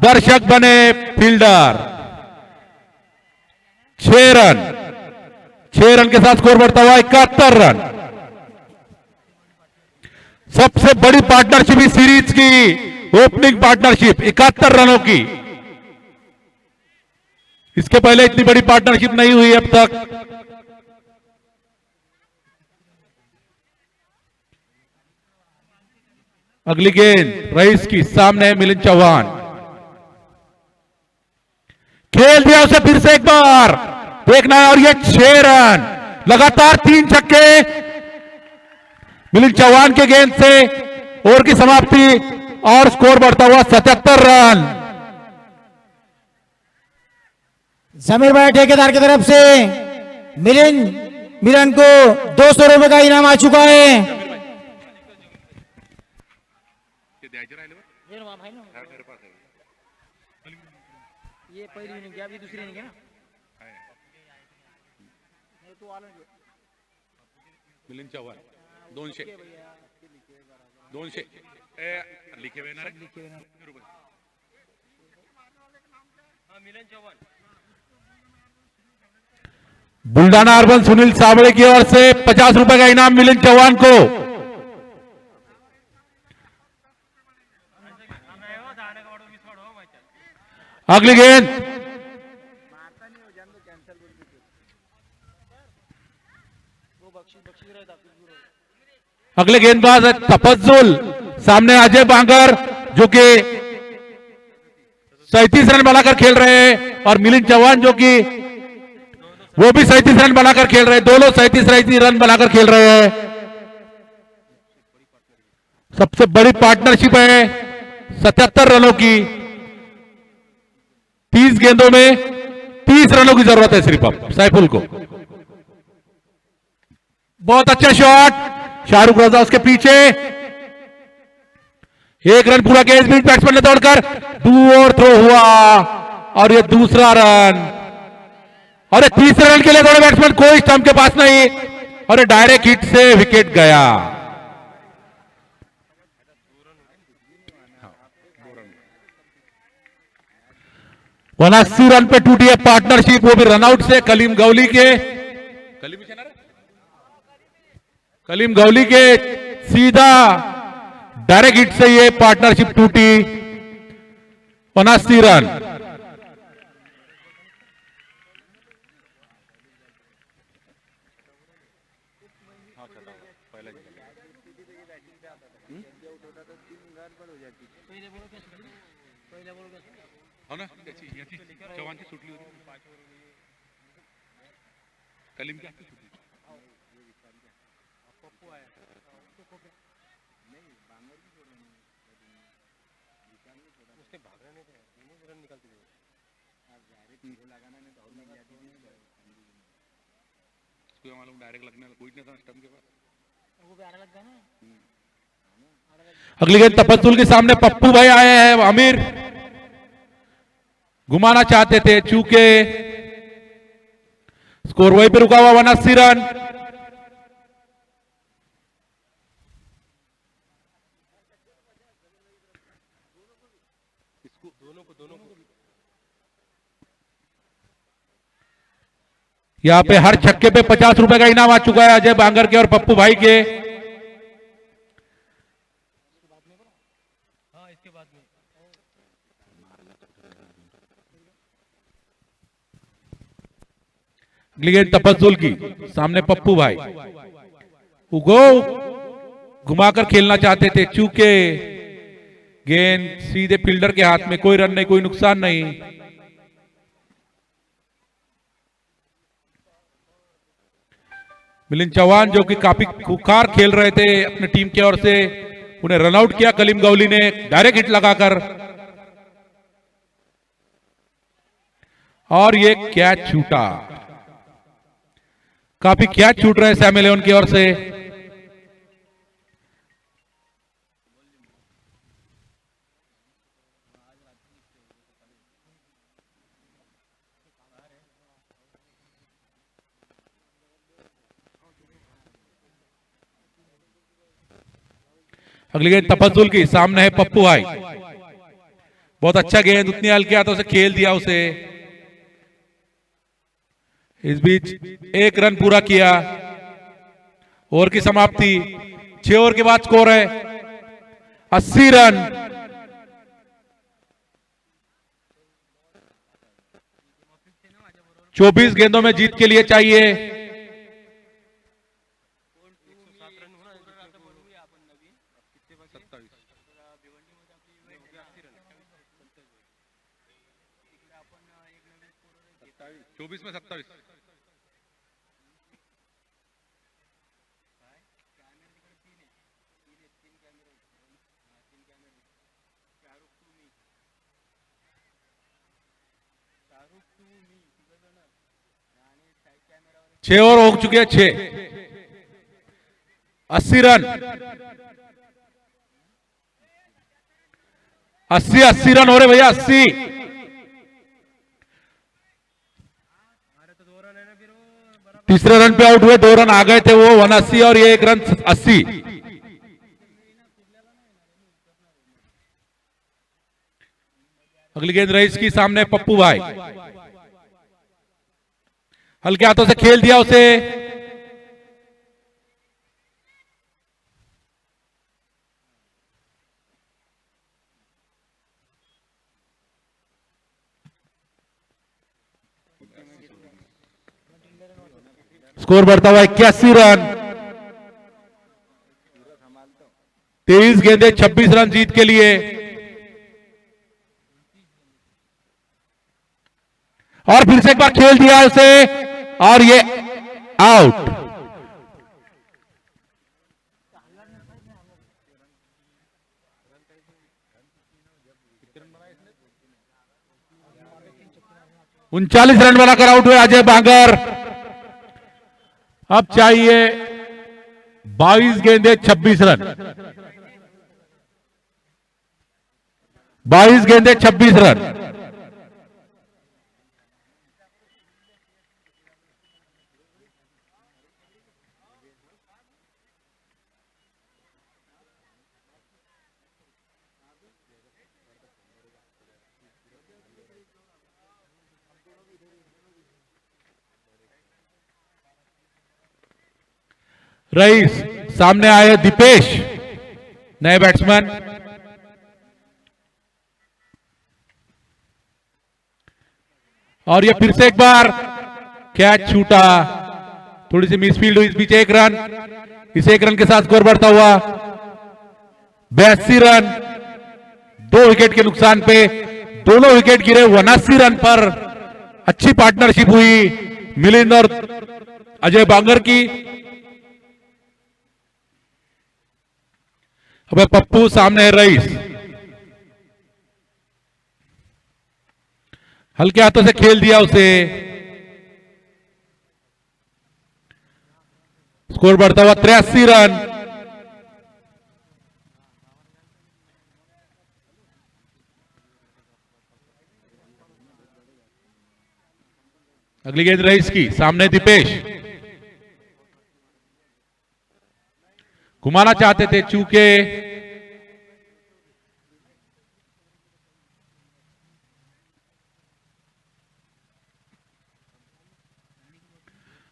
दर्शक बने फील्डर। 6 रन, 6 रन के साथ स्कोर बढ़ता हुआ 71 रन। सबसे बड़ी पार्टनरशिप इस सीरीज की ओपनिंग पार्टनरशिप 71 रनों की। इसके पहले इतनी बड़ी पार्टनरशिप नहीं हुई अब तक। अगली गेंद रईस की सामने मिलिंद चौहान। खेल दिया उसे फिर से एक बार, देखना है, और ये 6 रन, लगातार 3 छक्के मिलिंद चौहान के गेंद से। ओवर की समाप्ति और स्कोर बढ़ता हुआ 77 रन। समीर भाई ठेकेदार की तरफ से मिलिंद को 200 रुपए का इनाम आ चुका है। ये पहली इनिंग गया, अभी दूसरी इनिंग है ना। मिलिंद चौहान 200 लिखे हुए ना रे? मिलन चौहान। बुल्डाना अर्बन सुनील साबळे की ओर से 50 रुपए का इनाम मिलिंद चौहान को। अगली गेंद अगले गेंदबाज है तफज्जुल, सामने अजय बांगर जो कि 37 रन बनाकर खेल रहे हैं, और मिलिंद चौहान जो कि वो भी 37 रन बनाकर खेल रहे हैं। दोनों 37 रन बनाकर खेल रहे हैं। सबसे बड़ी पार्टनरशिप है 77 रनों की। 30 गेंदों में 30 रनों की जरूरत है सिर्फ अब सैफुल को। बहुत अच्छा शॉट, शाहरुख रजा उसके पीछे। 1 रन पूरा किया इस बीच बैट्समैन ने दौड़कर, दूर थ्रो हुआ और ये दूसरा रन। और ये तीसरे रन के लिए दौड़े बैट्समैन, कोई स्टंप के पास नहीं, और ये डायरेक्ट हिट से विकेट गया। वन 80 रन पे टूटी है पार्टनरशिप, वो भी रनआउट से कलीम गौली के सीधा डायरेक्ट हिट से ये पार्टनरशिप टूटी। 79 रन। चौहान की सुटली होती कलीम क्या मालूम डायरेक्ट लगने कोई नहीं था स्टंप के पास। अगली गेंद तपस्सुल के सामने पप्पू भाई आए हैं, आमिर घुमाना चाहते थे, चूके स्कोर वहीं पे रुका हुआ, 89 रन। यहां पे हर छक्के पे 50 रुपए का इनाम आ चुका है अजय बांगर के और पप्पू भाई के। अगली गेंद तपस्सुल की सामने पप्पू भाई उगो घुमाकर खेलना चाहते थे, चूके गेंद सीधे फील्डर के हाथ में, कोई रन नहीं, कोई नुकसान नहीं। मिलिंद चौहान जो कि काफी खुखार खेल रहे थे अपने टीम की ओर से, उन्हें रनआउट किया कलीम गौली ने डायरेक्ट हिट लगाकर, और ये कैच छूटा। काफी कैच छूट रहे हैं सैम एलेवन की ओर से। अगली गेंद तपस्सुल की सामने है पप्पू भाई, बहुत अच्छा गेंद, उतनी हल्की हाथों से खेल दिया उसे। इस बीच एक रन पूरा किया, ओवर की समाप्ति, 6 ओवर के बाद स्कोर है 80 रन। चौबीस गेंदों में जीत के लिए चाहिए। चौबीस में 27। छह ओवर हो चुके हैं, 6, 80 रन, 80 रन हो रहे भैया, 80। तीसरे रन पे आउट हुए, 2 रन आ गए थे वो, 180 और ये 1 रन 80। अगली गेंद रईस की सामने पप्पू भाई, हल्के हाथों से खेल दिया उसे। स्कोर बढ़ता हुआ 81 रन, 23 गेंदे 26 रन जीत के लिए। और फिर से एक बार खेल दिया उसे और ये आउट। उनचालीस रन बनाकर आउट हुए अजय बांगर। अब चाहिए 22 गेंदे 26 रन, 22 गेंदे 26 रन। रईस सामने आए दीपेश, नए बैट्समैन। और ये फिर से एक बार कैच छूटा, थोड़ी सी मिसफील्ड हुई, इस बीच 1 रन, इस 1 रन के साथ स्कोर बढ़ता हुआ 82 रन। 2 विकेट के नुकसान पे दोनों विकेट गिरे, 79 रन पर अच्छी पार्टनरशिप हुई मिलिंद और अजय बांगर की। अब पप्पू सामने है रईस, हल्के हाथों से खेल दिया उसे। स्कोर बढ़ता हुआ 83 रन। अगली गेंद रईस की, सामने दीपेश, घुमाना चाहते थे, चूके।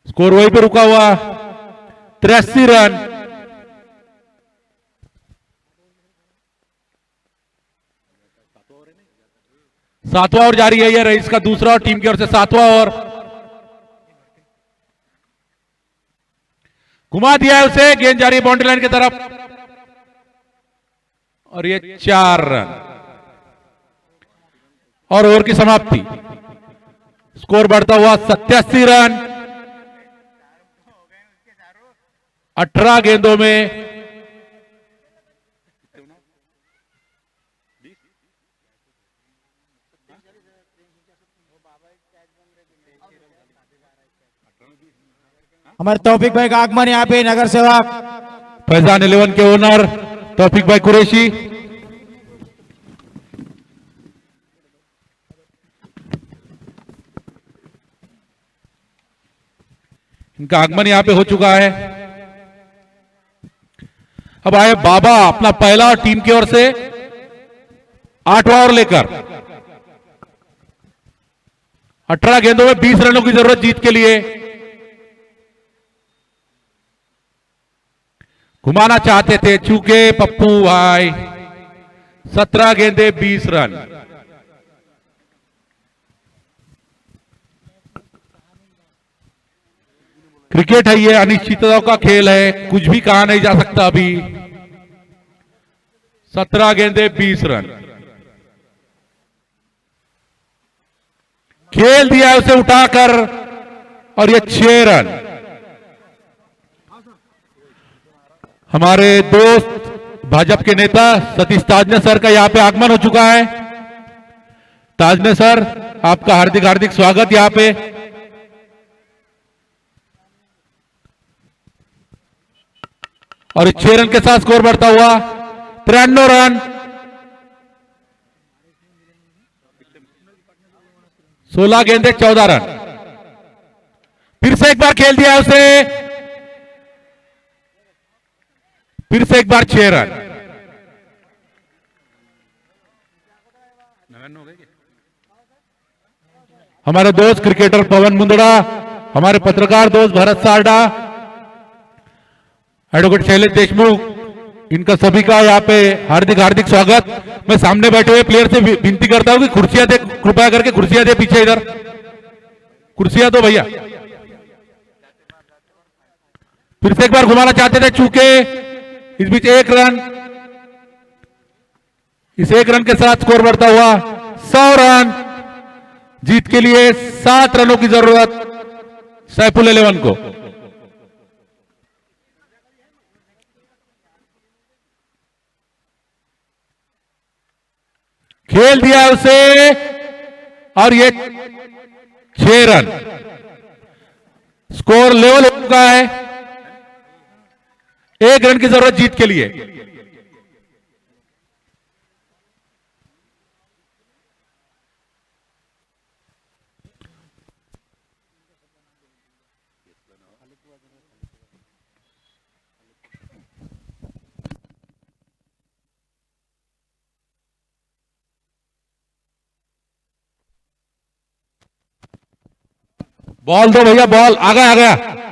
स्कोर वहीं पे रुका हुआ, 83 रन। सातवां ओवर जारी है, यह रईस का दूसरा और टीम की ओर से सातवां ओवर। घुमा दिया है उसे, गेंद जा रही है बाउंड्री लाइन की तरफ और ये 4 रन और ओवर की समाप्ति। स्कोर बढ़ता हुआ 87 रन 18 गेंदों में। हमारे तौफीक भाई का आगमन यहाँ पे, नगर सेवक फैजान 11 के ओनर तौफीक भाई कुरैशी। इनका आगमन यहां पे हो चुका है। अब आए बाबा अपना पहला और टीम की ओर से 8वां ओवर लेकर। 18 गेंदों में 20 रनों की जरूरत जीत के लिए। घुमाना चाहते थे, चूके पप्पू भाई। 17 गेंदे 20 रन। क्रिकेट है ये, अनिश्चितताओं का खेल है, कुछ भी कहा नहीं जा सकता अभी। 17 गेंदे 20 रन। खेल दिया है उसे उठाकर और ये 6 रन। हमारे दोस्त भाजपा के नेता सतीश ताजने सर का यहां पे आगमन हो चुका है। ताजने सर, आपका हार्दिक हार्दिक स्वागत यहां पे। और 6 रन के साथ स्कोर बढ़ता हुआ 93 रन। 16 गेंदे 14 रन। फिर से एक बार खेल दिया है उसे, फिर से एक बार 6 रन। हमारे दोस्त क्रिकेटर पवन मुंदड़ा, हमारे पत्रकार दोस्त भरत सारडा, एडवोकेट शैलेश देशमुख, इनका सभी का यहाँ पे हार्दिक हार्दिक स्वागत। मैं सामने बैठे हुए प्लेयर से विनती करता हूं कि कुर्सियां दे, कृपया करके कुर्सियां दे पीछे, इधर कुर्सियां दो भैया। फिर से एक बार घुमाना चाहते थे, चूके। इस बीच 1 रन। इस 1 रन के साथ स्कोर बढ़ता हुआ 100 रन। जीत के लिए 7 रनों की जरूरत सैफुल 11 को। खेल दिया उसे और ये 6 रन। स्कोर लेवल हो चुका है। 1 रन की जरूरत जीत के लिए। बॉल दो भैया, बॉल आ गया, आ गया।